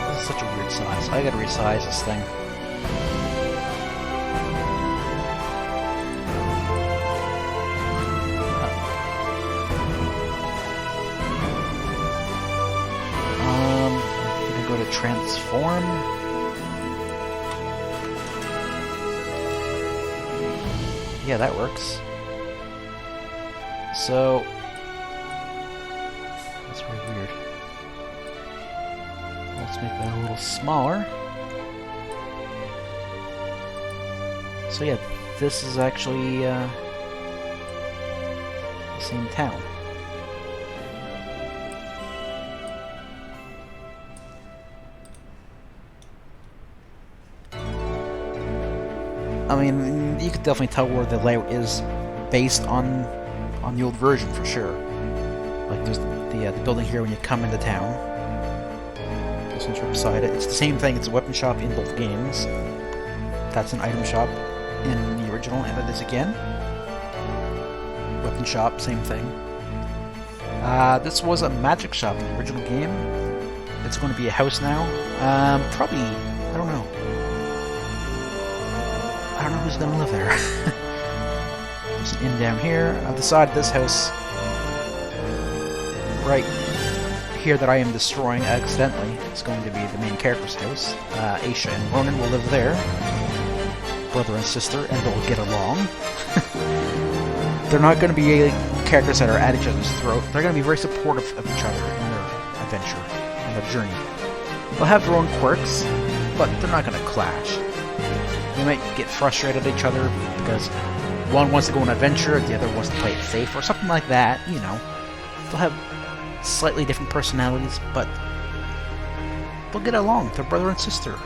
This is such a weird size. I gotta resize this thing. Go to transform. Yeah, that works. So that's really weird. Let's make that a little smaller. So yeah, this is actually the same town. I mean, you could definitely tell where the layout is based on the old version for sure. Like there's the building here when you come into town. This one's right beside it. It's the same thing. It's a weapon shop in both games. That's an item shop in the original, and it is again. Weapon shop, same thing. This was a magic shop in the original game. It's going to be a house now. Probably, I don't know. I don't know who's gonna live there. There's an inn down here. On the side of this house, right here that I am destroying accidentally, is going to be the main character's house. Aisha and Ronan will live there. Brother and sister, and they'll get along. They're not going to be characters that are at each other's throat. They're going to be very supportive of each other in their adventure, in their journey. They'll have their own quirks, but they're not going to clash. They might get frustrated at each other because one wants to go on an adventure, the other wants to play it safe, or something like that, you know. They'll have slightly different personalities, but they'll get along. They're brother and sister.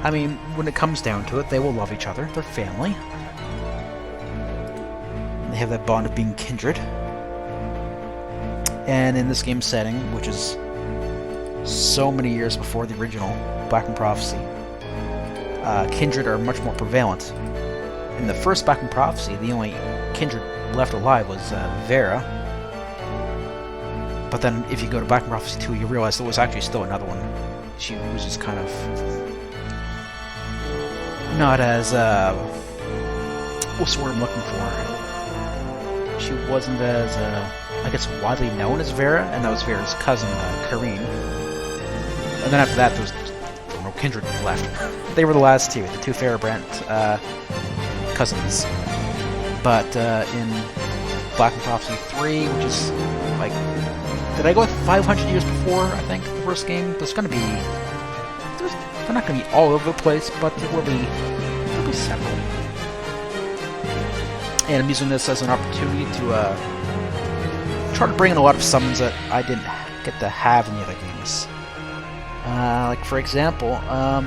I mean, when it comes down to it, they will love each other. They're family. They have that bond of being kindred. And in this game's setting, which is so many years before the original Blackmoon Prophecy, kindred are much more prevalent. In the first Blackmoon Prophecy, the only kindred left alive was Vera. But then if you go to Blackmoon Prophecy 2, you realize there was actually still another one. She was just kind of not as, what's the word I'm looking for? She wasn't as, I guess, widely known as Vera, and that was Vera's cousin, Kareen. And then after that, there was no kindred left. They were the last two, the two Fairbrandt cousins. But in Blackmoon Prophecy 3, which is like, did I go 500 years before, I think, the first game? There's going to be, they're not going to be all over the place, but there'll be several. And I'm using this as an opportunity to try to bring in a lot of summons that I didn't get to have in the other games. Like, for example, I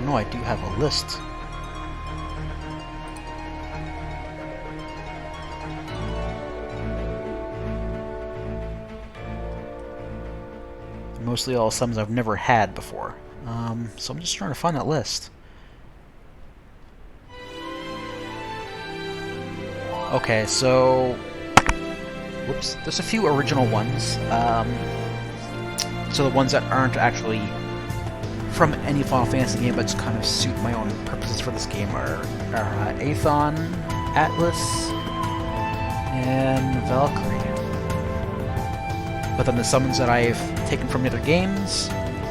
know I do have a list. Mostly all summons I've never had before. So I'm just trying to find that list. Okay, so whoops, there's a few original ones. So the ones that aren't actually from any Final Fantasy game, but just kind of suit my own purposes for this game are Aethon, Atlas, and Valkyrie. But then the summons that I've taken from the other games,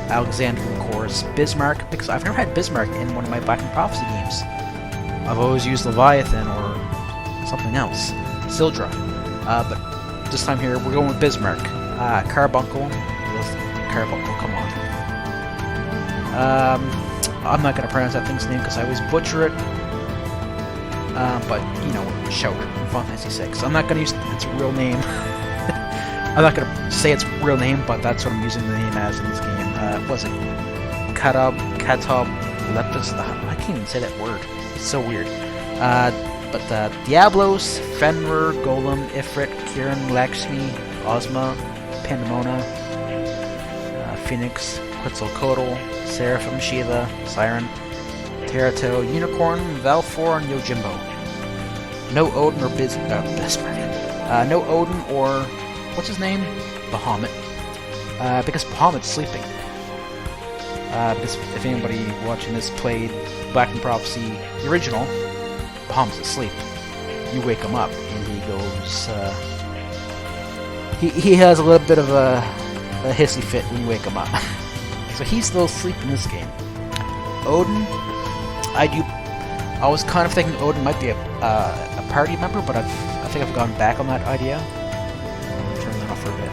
Alexander, of course, Bismarck, because I've never had Bismarck in one of my Blackmoon Prophecy games. I've always used Leviathan or something else. Sildra. But this time here, we're going with Bismarck. Carbuncle. Carbuncle, come on. I'm not going to pronounce that thing's name because I always butcher it. But, you know, Shout from Final Fantasy 6. I'm not going to use its real name. I'm not going to say its real name, but that's what I'm using the name as in this game. What was it? Katab, Lepus. I can't even say that word. It's so weird. But Diablos, Fenrir, Golem, Ifrit, Kiran, Lakshmi, Ozma, Pandemona, Phoenix, Quetzalcoatl, Seraphim, Shiva, Siren, Terato, Unicorn, Valfor, and Yojimbo. No Odin or no Odin or what's his name? Bahamut. Because Bahamut's sleeping. Because if anybody watching this played Blackmoon Prophecy, the original, Bahamut's asleep. You wake him up, and he goes. He has a little bit of a hissy fit when you wake him up. So he's still asleep in this game. Odin, I was kind of thinking Odin might be a party member, but I think I've gone back on that idea. I'll turn that off for a bit.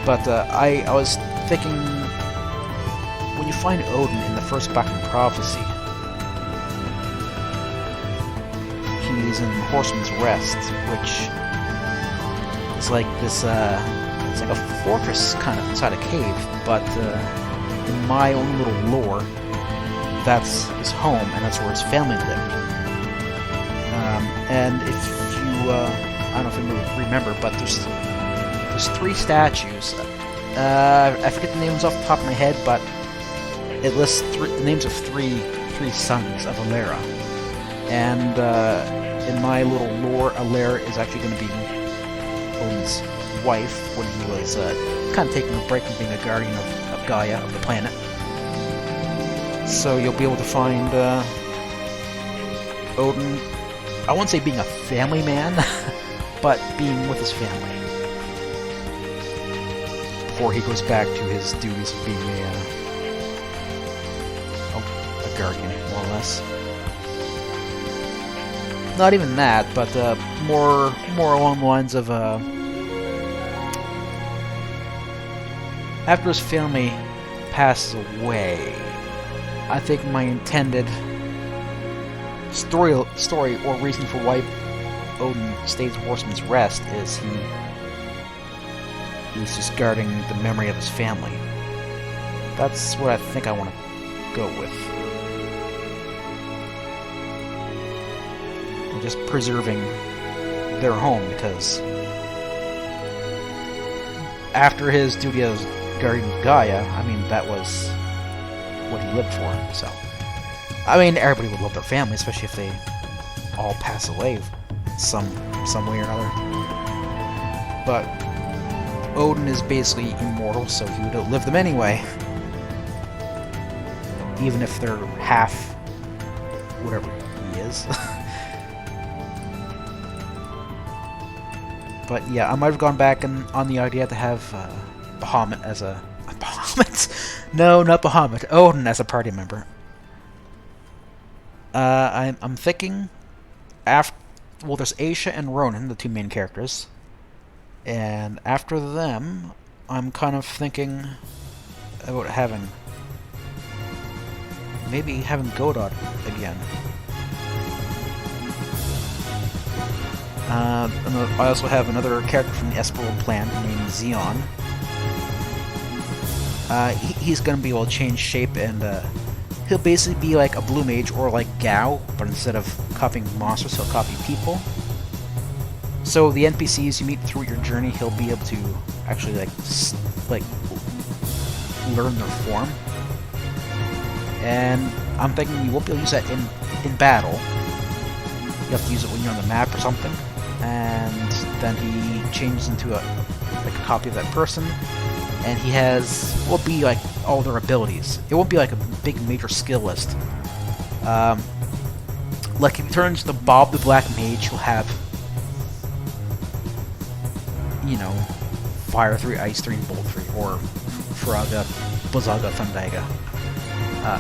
But I was thinking, when you find Odin in the first Blackmoon Prophecy, he's in Horseman's Rest, which is like this, it's like a fortress kind of inside a cave, but in my own little lore, that's his home, and that's where his family lived. And if you, I don't know if you remember, but there's 3 statues. I forget the names off the top of my head, but it lists the names of three sons of Alera. And in my little lore, Alera is actually going to be Odin's wife when he was kind of taking a break from being a guardian of Gaia, of the planet. So you'll be able to find Odin, I won't say being a family man, but being with his family. Before he goes back to his duties of being a guardian, more or less. Not even that, but more along the lines of after his family passes away, I think my intended story or reason for why Odin stays Horseman's Rest is he's just guarding the memory of his family. That's what I think I want to go with. And just preserving their home, because after his duty as guardian of Gaia, I mean, that was what he lived for. So, I mean, everybody would love their family, especially if they all pass away some way or another. But Odin is basically immortal, so he would outlive them anyway. Even if they're half whatever he is. But yeah, I might have gone back on the idea to have Bahamut as a Bahamut? No, not Bahamut. Odin as a party member. I'm thinking after. Well, there's Aisha and Ronan, the 2 main characters. And after them, I'm kind of thinking about maybe having Godot again. And I also have another character from the Esperal Plan named Xeon. He's going to be able to change shape, and he'll basically be like a blue mage or like Gao, but instead of copying monsters, he'll copy people. So the NPCs you meet through your journey, he'll be able to actually like learn their form. And I'm thinking you won't be able to use that in battle. You have to use it when you're on the map or something. And then he changes into a copy of that person, and he will be like all their abilities. It won't be like a big major skill list. Like if he turns to Bob the Black Mage, he'll have, you know, Fire 3, Ice 3, and Bolt 3, or Fraga, Bazaga, Thundaga,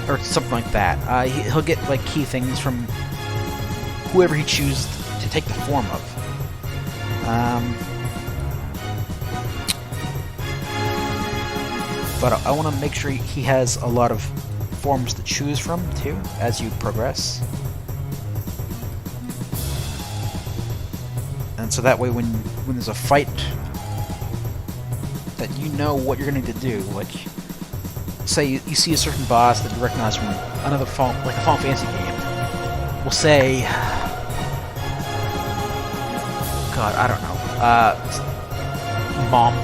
or something like that. He'll get like key things from whoever he chooses to take the form of. But I want to make sure he has a lot of forms to choose from, too, as you progress. And so that way, when there's a fight, that you know what you're going to do. Like, say you see a certain boss that you recognize from another Final Fantasy game. We'll say... God, I don't know. Mom.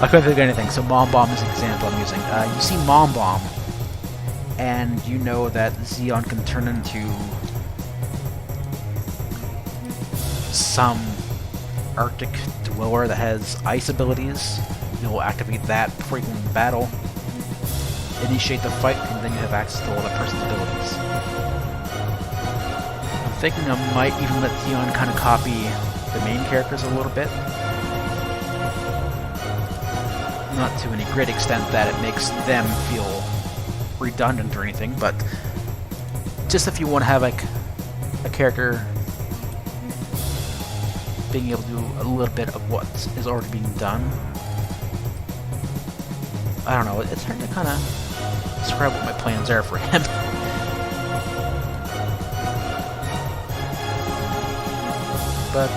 I couldn't think of anything, so Mom Bomb is an example I'm using. You see Mom Bomb, and you know that Xeon can turn into some Arctic dweller that has ice abilities. You'll activate that before you go into battle, initiate the fight, and then you have access to all that person's abilities. I'm thinking I might even let Xeon kind of copy the main characters a little bit. Not to any great extent that it makes them feel redundant or anything, but just if you want to have like a character being able to do a little bit of what is already being done. I don't know, it's hard to kind of describe what my plans are for him. But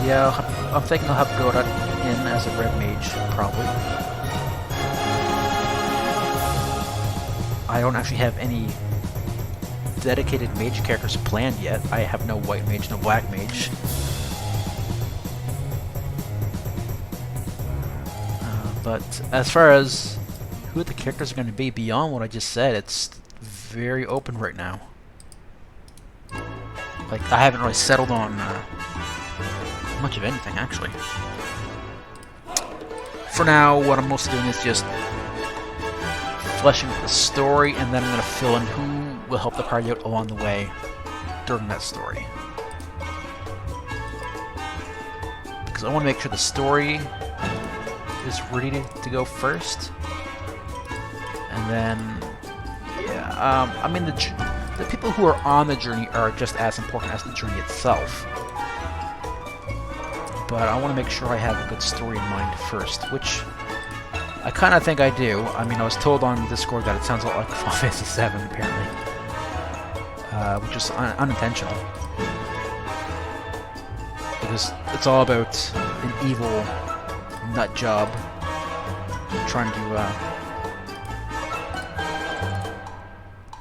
yeah, I'm thinking I'll have Goda in as a red mage, probably. I don't actually have any dedicated mage characters planned yet. I have no white mage, no black mage. But as far as who the characters are going to be beyond what I just said, it's very open right now. Like, I haven't really settled on much of anything, actually. For now, what I'm mostly doing is just fleshing out the story, and then I'm going to fill in who will help the party out along the way during that story. Because I want to make sure the story is ready to go first, and then yeah, I mean the people who are on the journey are just as important as the journey itself, but I want to make sure I have a good story in mind first, which I kind of think I do. I mean, I was told on Discord that it sounds a lot like Final Fantasy VII, apparently, which is unintentional, because it's all about an evil nut job trying to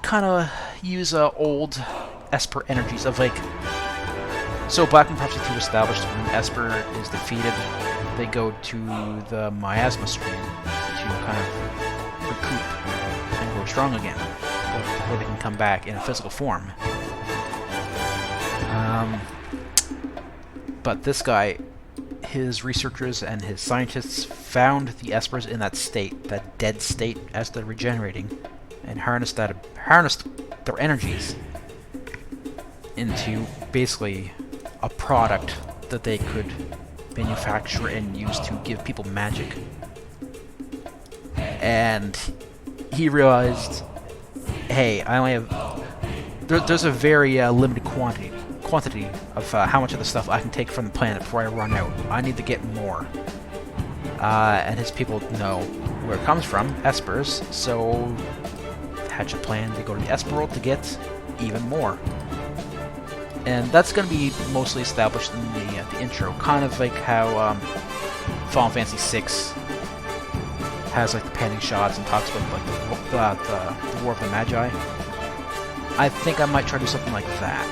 kind of use old Esper energies of like, so Blackmoon Prophecy 2 established when Esper is defeated, they go to the miasma stream to kind of recoup and grow strong again before they can come back in a physical form. But this guy, his researchers and his scientists found the Espers in that state, that dead state, as they're regenerating, and harnessed their energies into basically a product that they could manufacture and use to give people magic. And he realized, hey, I only have there's a very limited quantity of how much of the stuff I can take from the planet before I run out. I need to get more. And his people know where it comes from, Espers, so hatch a plan to go to the Esper world to get even more. And that's going to be mostly established in the intro, kind of like how Final Fantasy VI has like the panning shots and talks about like the War of the Magi. I think I might try to do something like that.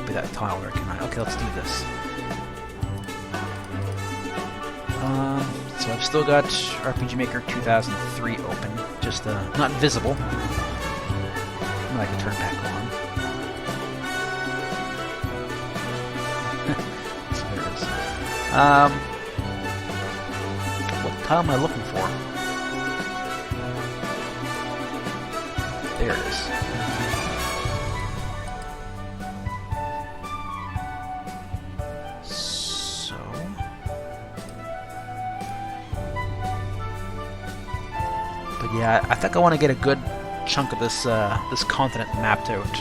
That tile there, can I? Okay, let's do this. So I've still got RPG Maker 2003 open, just not visible. I can turn back on. So there it is. What tile am I looking for? There it is. Yeah, I think I want to get a good chunk of this this continent mapped out,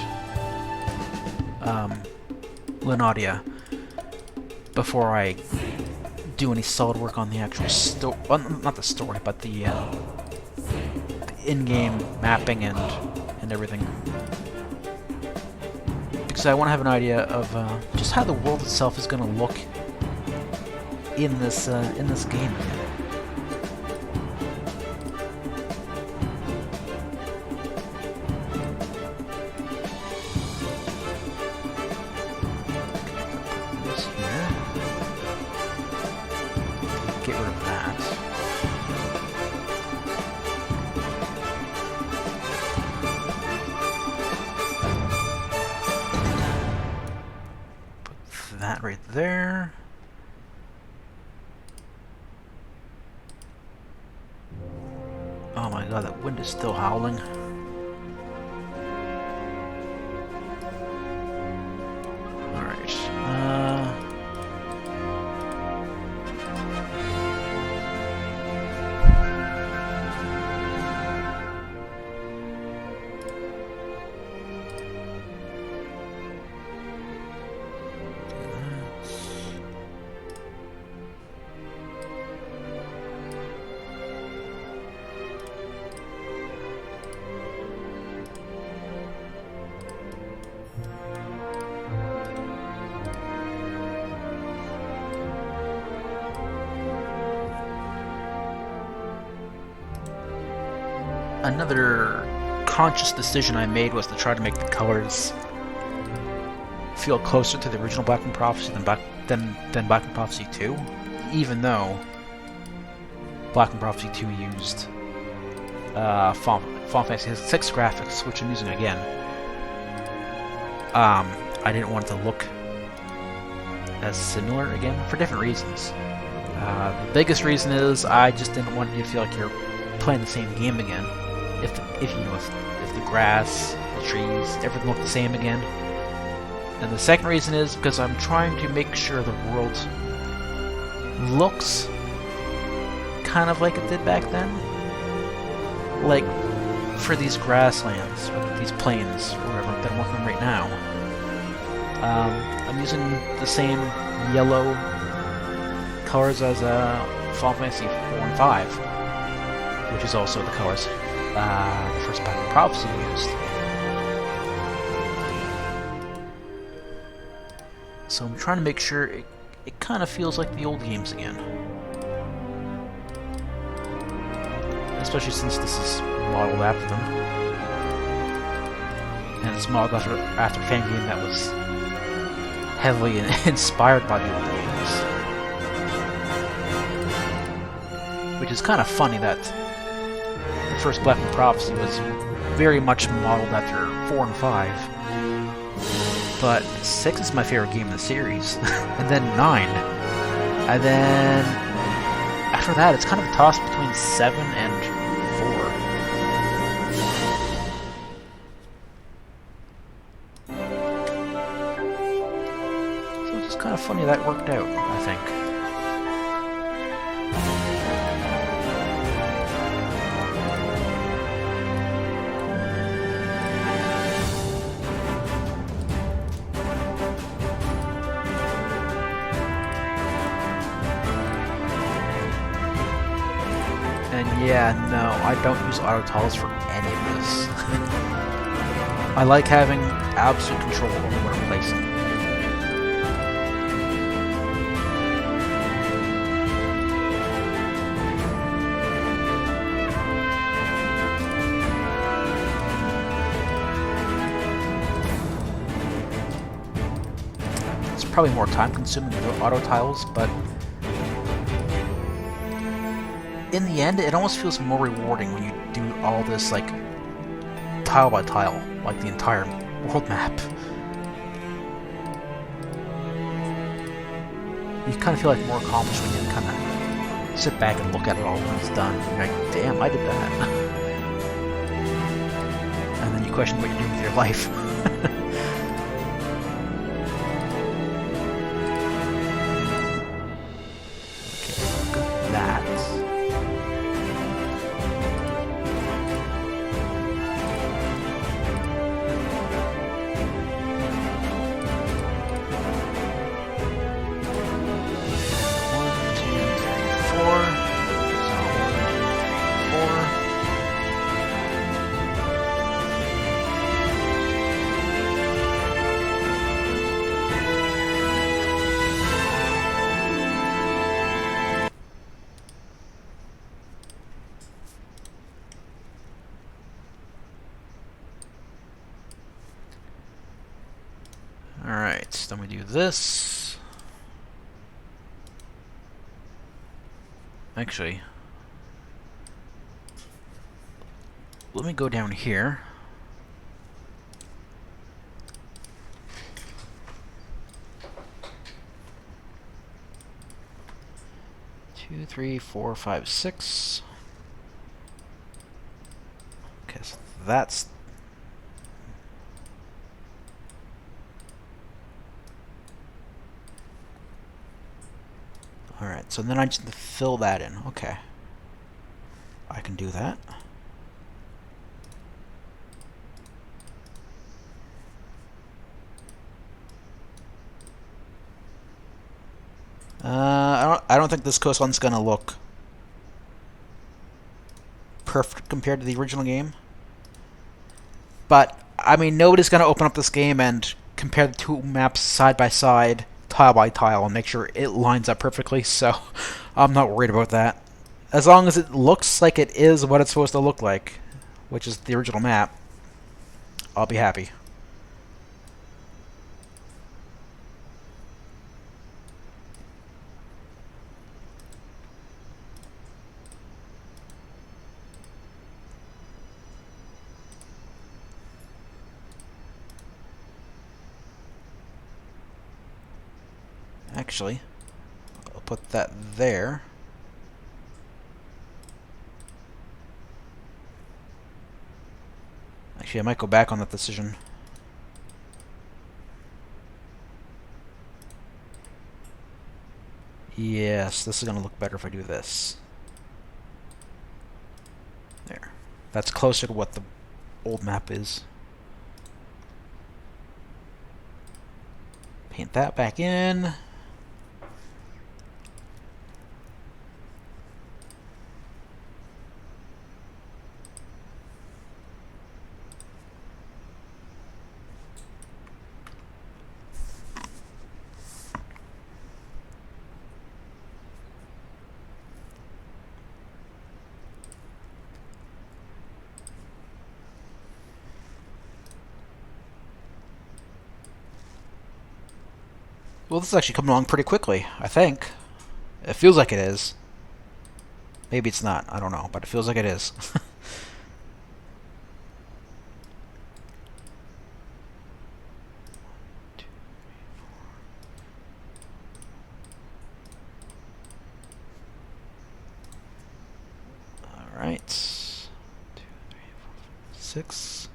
Lenadia, before I do any solid work on the actual story. Well, not the story, but the in-game mapping and everything. Because I want to have an idea of just how the world itself is going to look in this game. that right there. Oh my god, that wind is still howling. Alright, another conscious decision I made was to try to make the colors feel closer to the original Blackmoon Prophecy than Blackmoon Prophecy 2, even though Blackmoon Prophecy 2 used Final Fantasy 6 graphics, which I'm using again. I didn't want it to look as similar again for different reasons. The biggest reason is I just didn't want you to feel like you're playing the same game again. If the grass, the trees, everything look the same again. And the second reason is because I'm trying to make sure the world looks kind of like it did back then. Like for these grasslands, or these plains, or whatever that I'm working on right now. I'm using the same yellow colors as Final Fantasy 4 and 5, which is also the colors the first Blackmoon Prophecy used. So I'm trying to make sure it kind of feels like the old games again. Especially since this is modeled after them. And it's modeled after a fan game that was heavily inspired by the old games. Which is kind of funny that the first Blackmoon Prophecy was very much modeled after 4 and 5. But 6 is my favorite game in the series, and then 9. And then after that, it's kind of a toss between 7 and 4. So it's just kind of funny that worked out, I think. And yeah, no, I don't use auto tiles for any of this. I like having absolute control over where I'm placing. It's probably more time consuming with auto tiles, but in the end, it almost feels more rewarding when you do all this, like, tile by tile, like the entire world map. You kind of feel like more accomplished when you kind of sit back and look at it all when it's done. You're like, damn, I did that. And then you question what you're doing with your life. Okay, good at that. Alright, then we do this. Actually, let me go down here. 3, 4, 5, 6. Okay, so that's... Alright, so then I just need to fill that in. Okay. I can do that. I don't think this coastline's gonna look perfect compared to the original game. But, I mean, nobody's gonna open up this game and compare the two maps side by side, tile by tile, and make sure it lines up perfectly, so I'm not worried about that. As long as it looks like it is what it's supposed to look like, which is the original map, I'll be happy. Actually, I'll put that there. Actually, I might go back on that decision. Yes, this is going to look better if I do this. There. That's closer to what the old map is. Paint that back in. Well, this is actually coming along pretty quickly, I think. It feels like it is. Maybe it's not, I don't know, but it feels like it is. Alright. 2, 3, 4, 5, 6.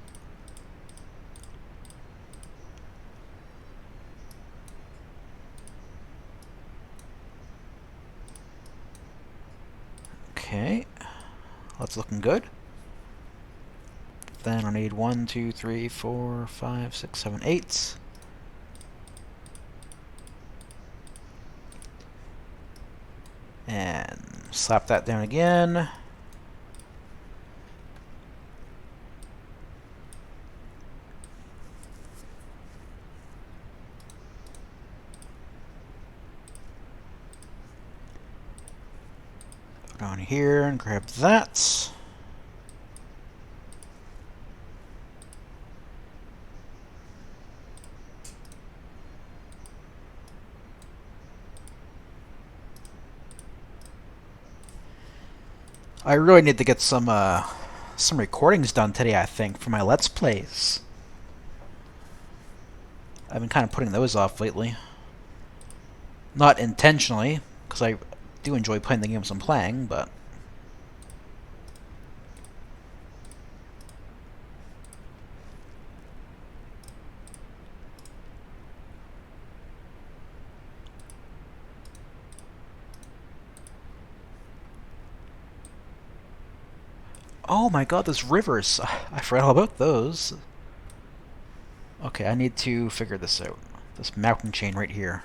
Okay. That's looking good. Then I need 1, 2, 3, 4, 5, 6, 7, 8. And slap that down again. Go down here and grab that. I really need to get some recordings done today, I think, for my Let's Plays. I've been kind of putting those off lately. Not intentionally, because I do enjoy playing the games I'm playing, but... Oh my god, there's rivers! I forgot all about those. Okay, I need to figure this out. This mountain chain right here.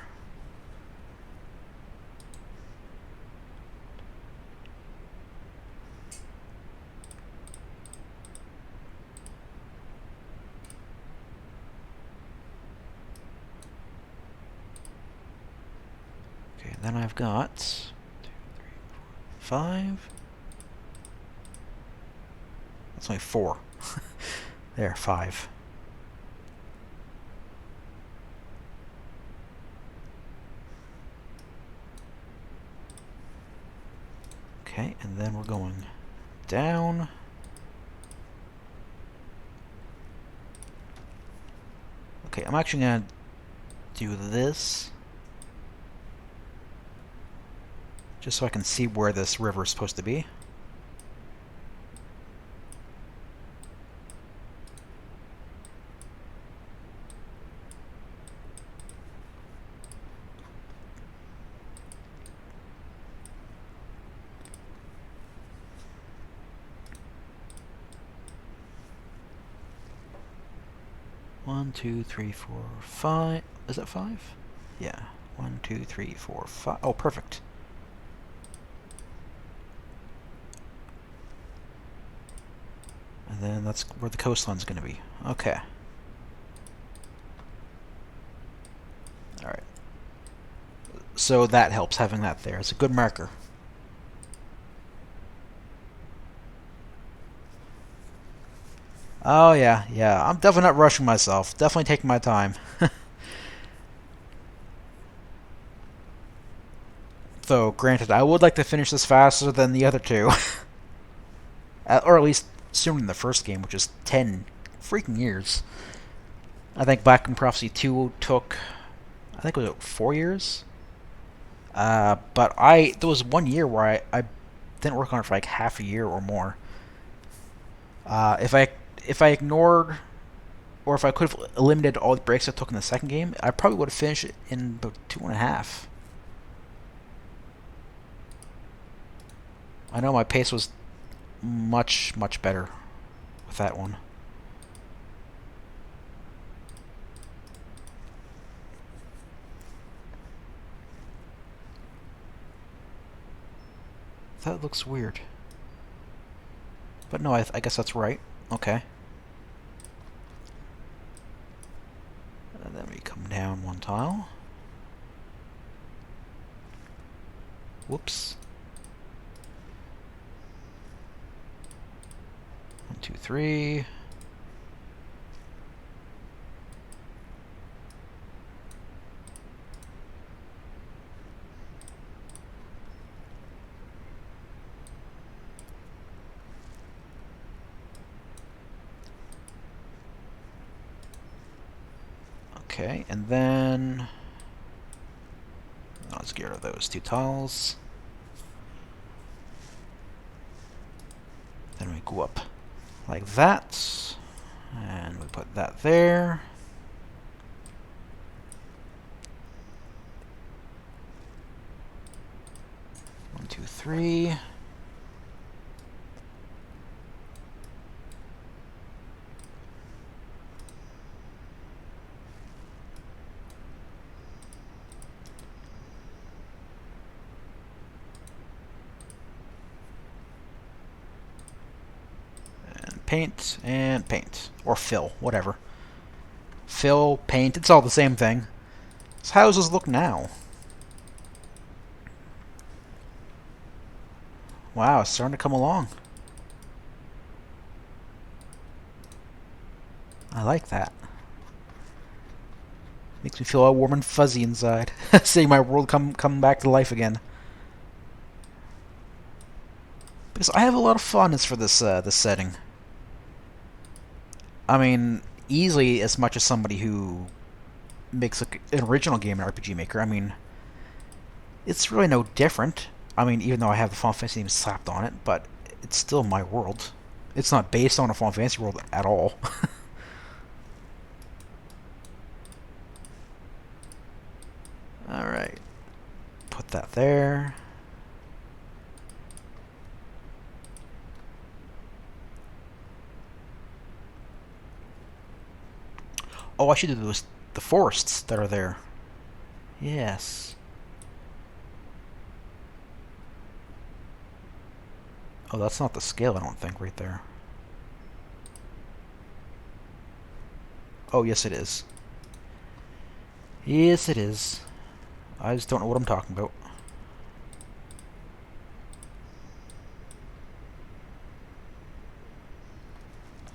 Okay, then I've got 2, 3, 4, 5. That's only 4. There, 5. Okay, and then we're going down. Okay, I'm actually going to do this. just so I can see where this river is supposed to be. One, two, three, four, five. Is that 5? Yeah. 1, 2, 3, 4, 5. Oh, perfect. And then that's where the coastline's going to be. Okay. Alright. So that helps, having that there. It's a good marker. Oh, yeah, yeah. I'm definitely not rushing myself. Definitely taking my time. Though, granted, I would like to finish this faster than the other two. Or at least sooner than the first game, which is 10 freaking years. I think Blackmoon Prophecy 2 took, I think it was 4 years. But there was 1 year where I didn't work on it for like half a year or more. If I ignored, or if I could have eliminated all the breaks I took in the second game, I probably would have finished it in about 2.5. I know my pace was much, much better with that one. That looks weird. But no, I guess that's right. Okay. And then we come down one tile. Whoops. 1, 2, 3. Okay, and then let's get rid of those 2 tiles. Then we go up like that, and we put that there. One, two, three. Paint and paint. Or fill, whatever. Fill, paint, it's all the same thing. So how does this look now? Wow, it's starting to come along. I like that. Makes me feel all warm and fuzzy inside. Seeing my world come back to life again. Because I have a lot of fondness for this setting. I mean, easily as much as somebody who makes an original game in RPG Maker. I mean, it's really no different. I mean, even though I have the Final Fantasy name slapped on it, but it's still my world. It's not based on a Final Fantasy world at all. Alright. Put that there. Oh, I should do the forests that are there. Yes. Oh, that's not the scale, I don't think, right there. Oh, yes it is. Yes it is. I just don't know what I'm talking about.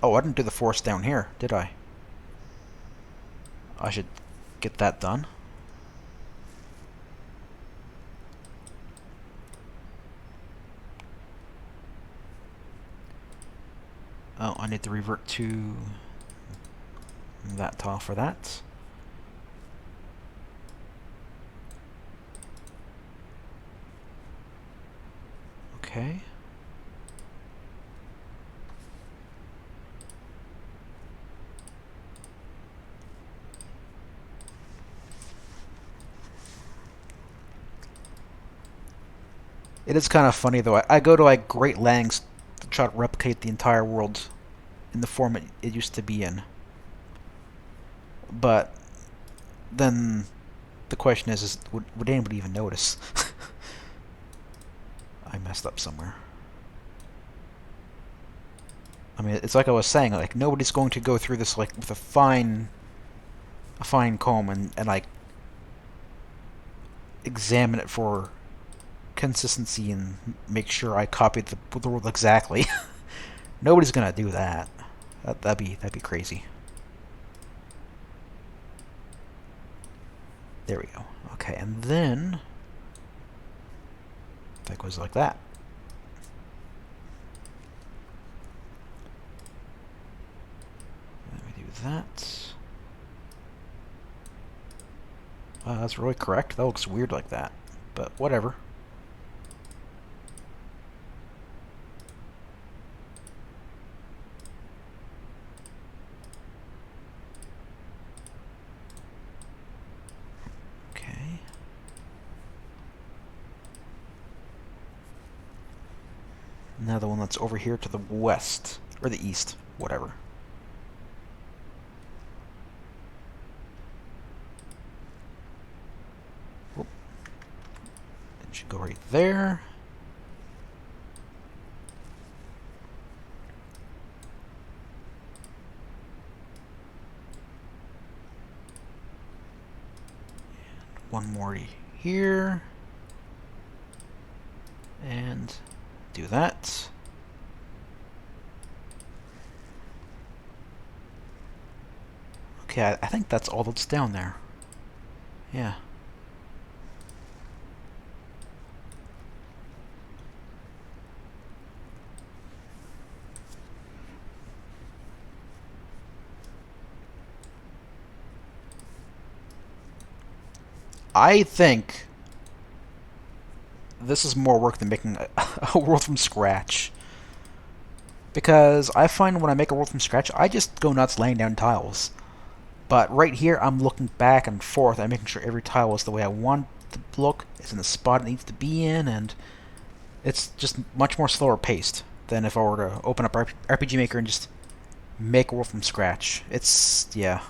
Oh, I didn't do the forest down here, did I? I should get that done. Oh, I need to revert to that tile for that. Okay. It is kind of funny though. I go to like great lengths to try to replicate the entire world in the form it used to be in. But then the question is would anybody even notice? I messed up somewhere. I mean, it's like I was saying, like nobody's going to go through this like with a fine comb and like examine it for consistency and make sure I copied the world exactly. Nobody's gonna do that. That'd be crazy. There we go. Okay, and then that goes like that. Let me do that. That's really correct. That looks weird like that, but whatever. Okay. Now the one that's over here to the west, or the east, whatever. Whoop. It should go right there. One more here. And do that. Okay, I think that's all that's down there. Yeah. I think this is more work than making a world from scratch. Because I find when I make a world from scratch, I just go nuts laying down tiles. But right here, I'm looking back and forth and making sure every tile is the way I want it to look, is in the spot it needs to be in, and it's just much more slower paced than if I were to open up RPG Maker and just make a world from scratch. It's, yeah.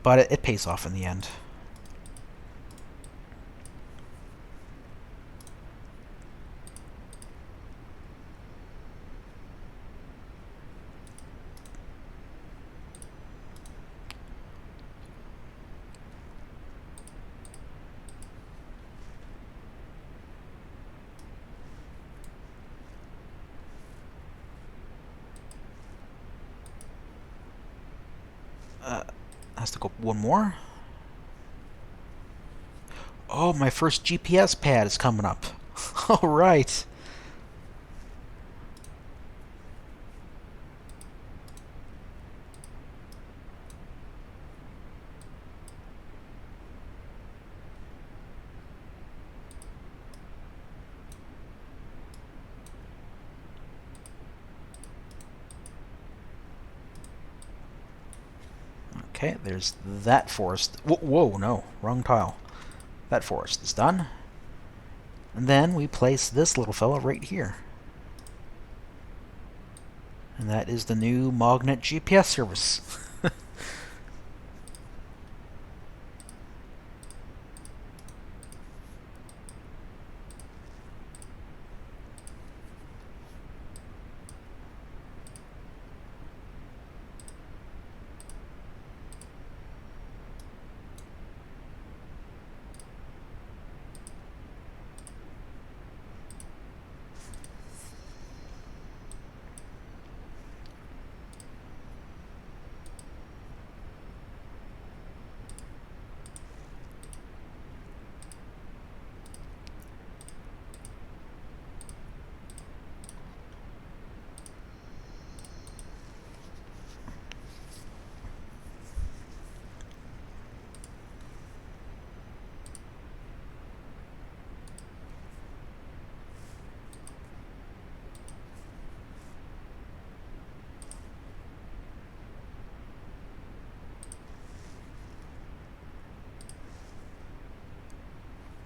But it pays off in the end. Has to go one more. Oh, my first GPS pad is coming up. Alright. Okay, there's that forest. Whoa, no, wrong tile. That forest is done. And then we place this little fella right here. And that is the new Mognet GPS service.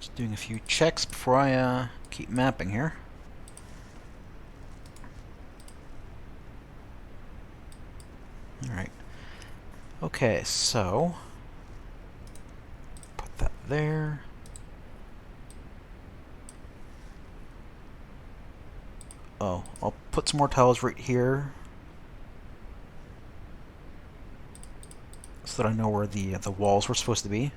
Just doing a few checks before I keep mapping here. Alright. Okay, so put that there. Oh, I'll put some more tiles right here so that I know where the walls were supposed to be.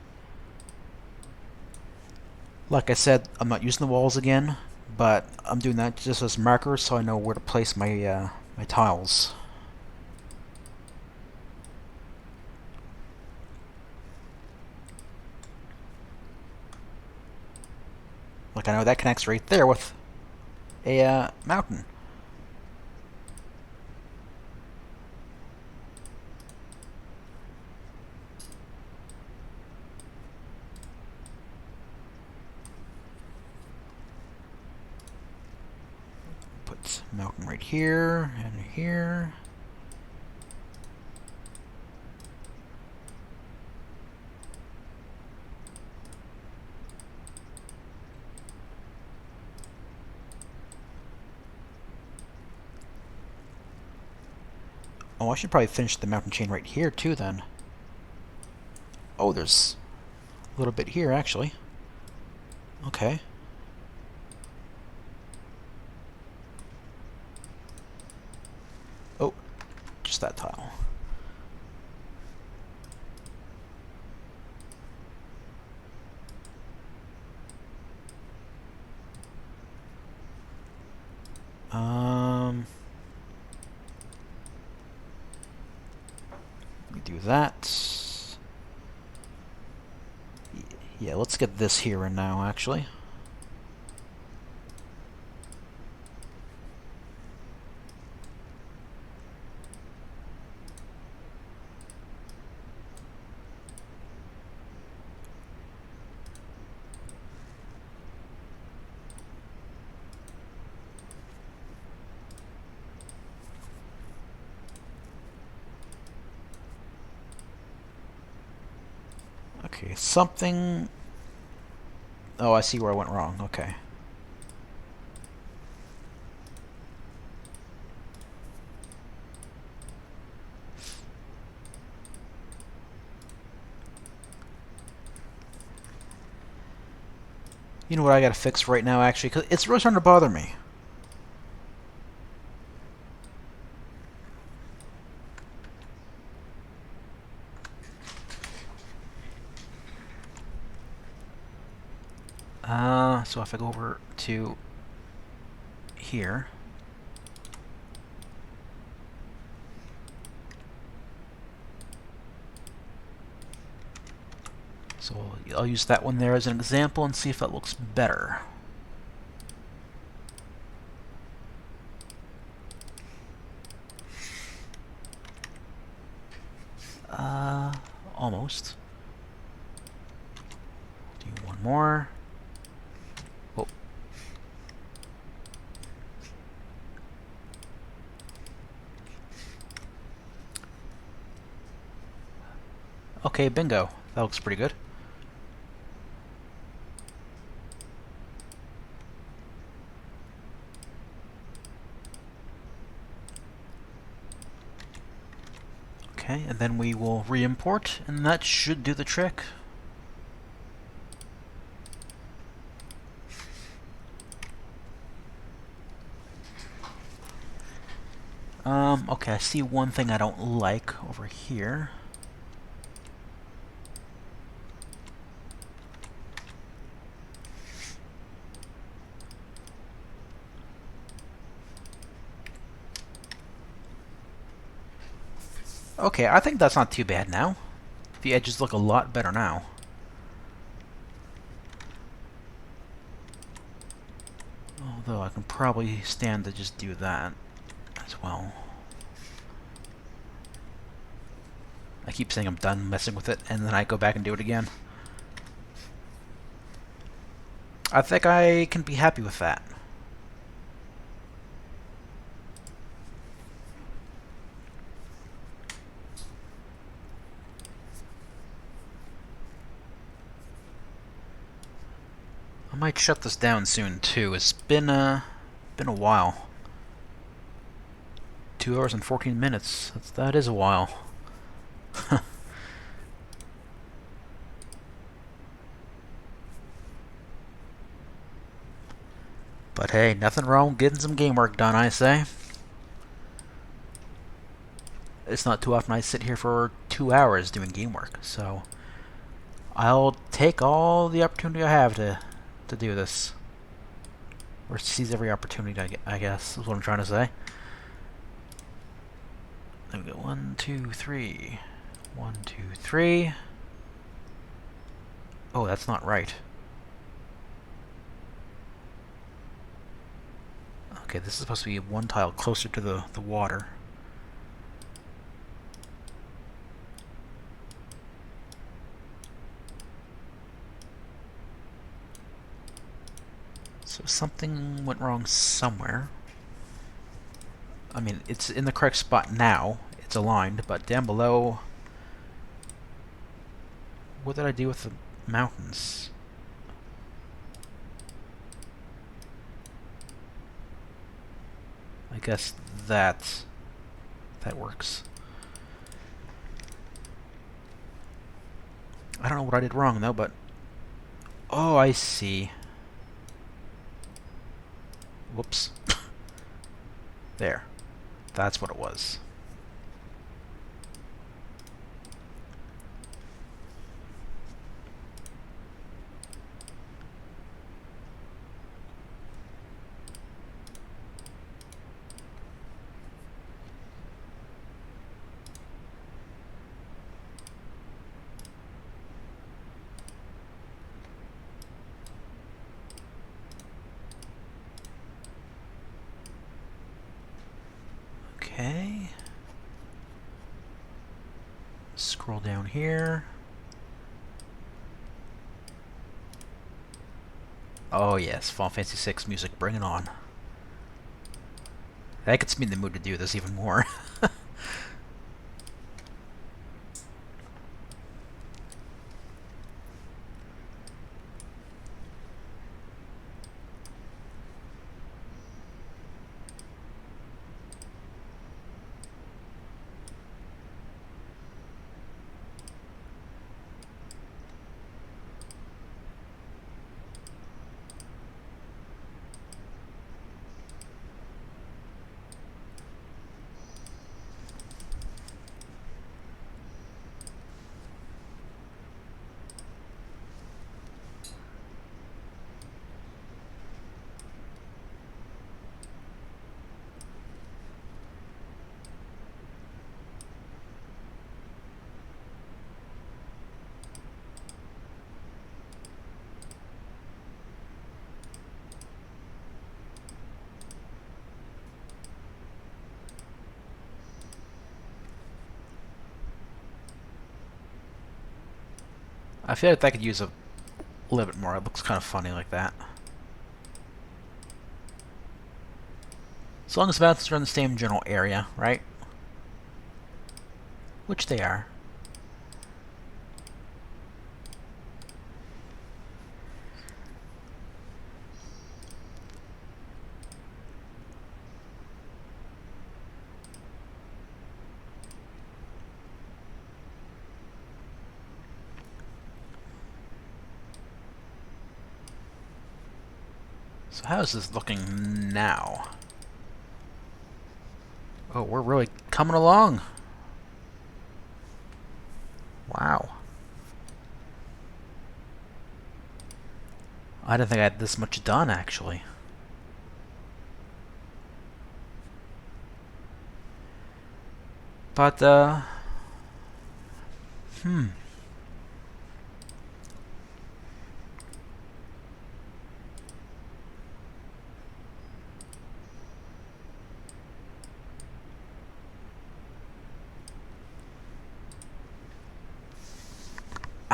Like I said, I'm not using the walls again, but I'm doing that just as markers so I know where to place my my tiles. Like I know that connects right there with a mountain. Put mountain right here and here. Oh, I should probably finish the mountain chain right here too then. Oh, there's a little bit here actually. Okay. Oh, just that tile. Let me do that. Yeah, let's get this here and now, actually. Okay, something... Oh, I see where I went wrong. Okay. You know what I gotta fix right now, actually? Because it's really starting to bother me. So if I go over to here... So I'll use that one there as an example and see if that looks better. Almost. Do one more. Oh. Okay, bingo. That looks pretty good. Okay, and then we will re-import, and that should do the trick. Okay, I see one thing I don't like over here. Okay, I think that's not too bad now. The edges look a lot better now. Although I can probably stand to just do that as well. I keep saying I'm done messing with it, and then I go back and do it again. I think I can be happy with that. might shut this down soon too. It's been a while. 2 hours and 14 minutes. That is a while. But hey, nothing wrong with getting some game work done, I say. It's not too often I sit here for 2 hours doing game work, so I'll take all the opportunity I have to do this. Or seize every opportunity, I guess, is what I'm trying to say. There we go. 1, 2, 3. 1, 2, 3. Oh, that's not right. Okay, this is supposed to be one tile closer to the water. So something went wrong somewhere. I mean, it's in the correct spot now. It's aligned, but down below... What did I do with the mountains? I guess that works. I don't know what I did wrong, though, but... Oh, I see. Whoops. There. That's what it was. Okay. Scroll down here. Oh yes, Final Fantasy VI music, bring it on. That gets me in the mood to do this even more. I feel like that could use a little bit more. It looks kind of funny like that. As long as the mountains are in the same general area, right? Which they are. So how is this looking now? Oh, we're really coming along. Wow. I didn't think I had this much done, actually. But,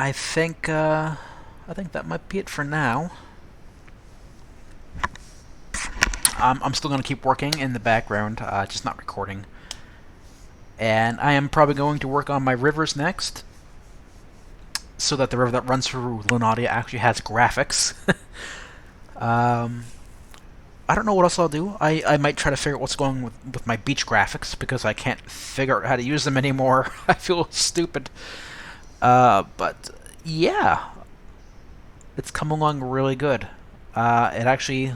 I think that might be it for now. I'm still going to keep working in the background, just not recording. And I am probably going to work on my rivers next, so that the river that runs through Lunadia actually has graphics. Um, I don't know what else I'll do. I might try to figure out what's going with my beach graphics because I can't figure out how to use them anymore. I feel stupid. But yeah, it's come along really good. It actually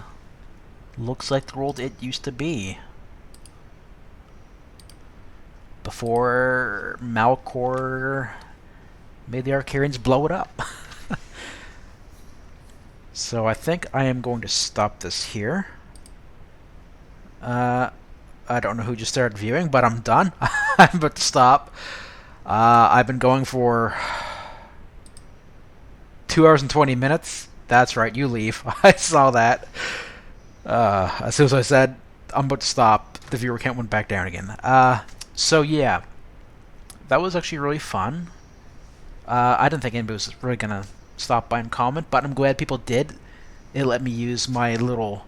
looks like the world it used to be before Malcor made the Arcarians blow it up. So I think I am going to stop this here. I don't know who just started viewing, but I'm done. I'm about to stop. I've been going for 2 hours and 20 minutes. That's right, you leave. I saw that. As soon as I said I'm about to stop, the viewer count went back down again. So yeah, that was actually really fun. I didn't think anybody was really gonna stop by and comment, but I'm glad people did. It let me use my little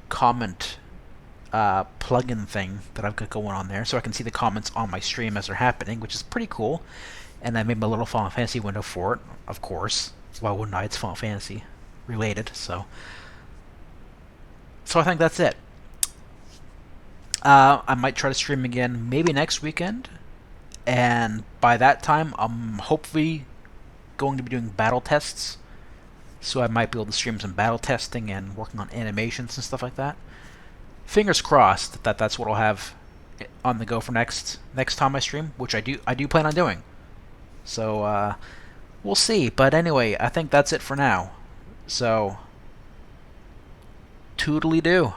comment plugin thing that I've got going on there, so I can see the comments on my stream as they're happening, which is pretty cool. And I made my little Final Fantasy window for it, of course. Why wouldn't I? It's Final Fantasy related, so I think that's it. I might try to stream again maybe next weekend, and by that time I'm hopefully going to be doing battle tests, so I might be able to stream some battle testing and working on animations and stuff like that. Fingers crossed that that's what I'll have on the go for next time I stream, which I do plan on doing. So we'll see. But anyway, I think that's it for now. So toodly-doo.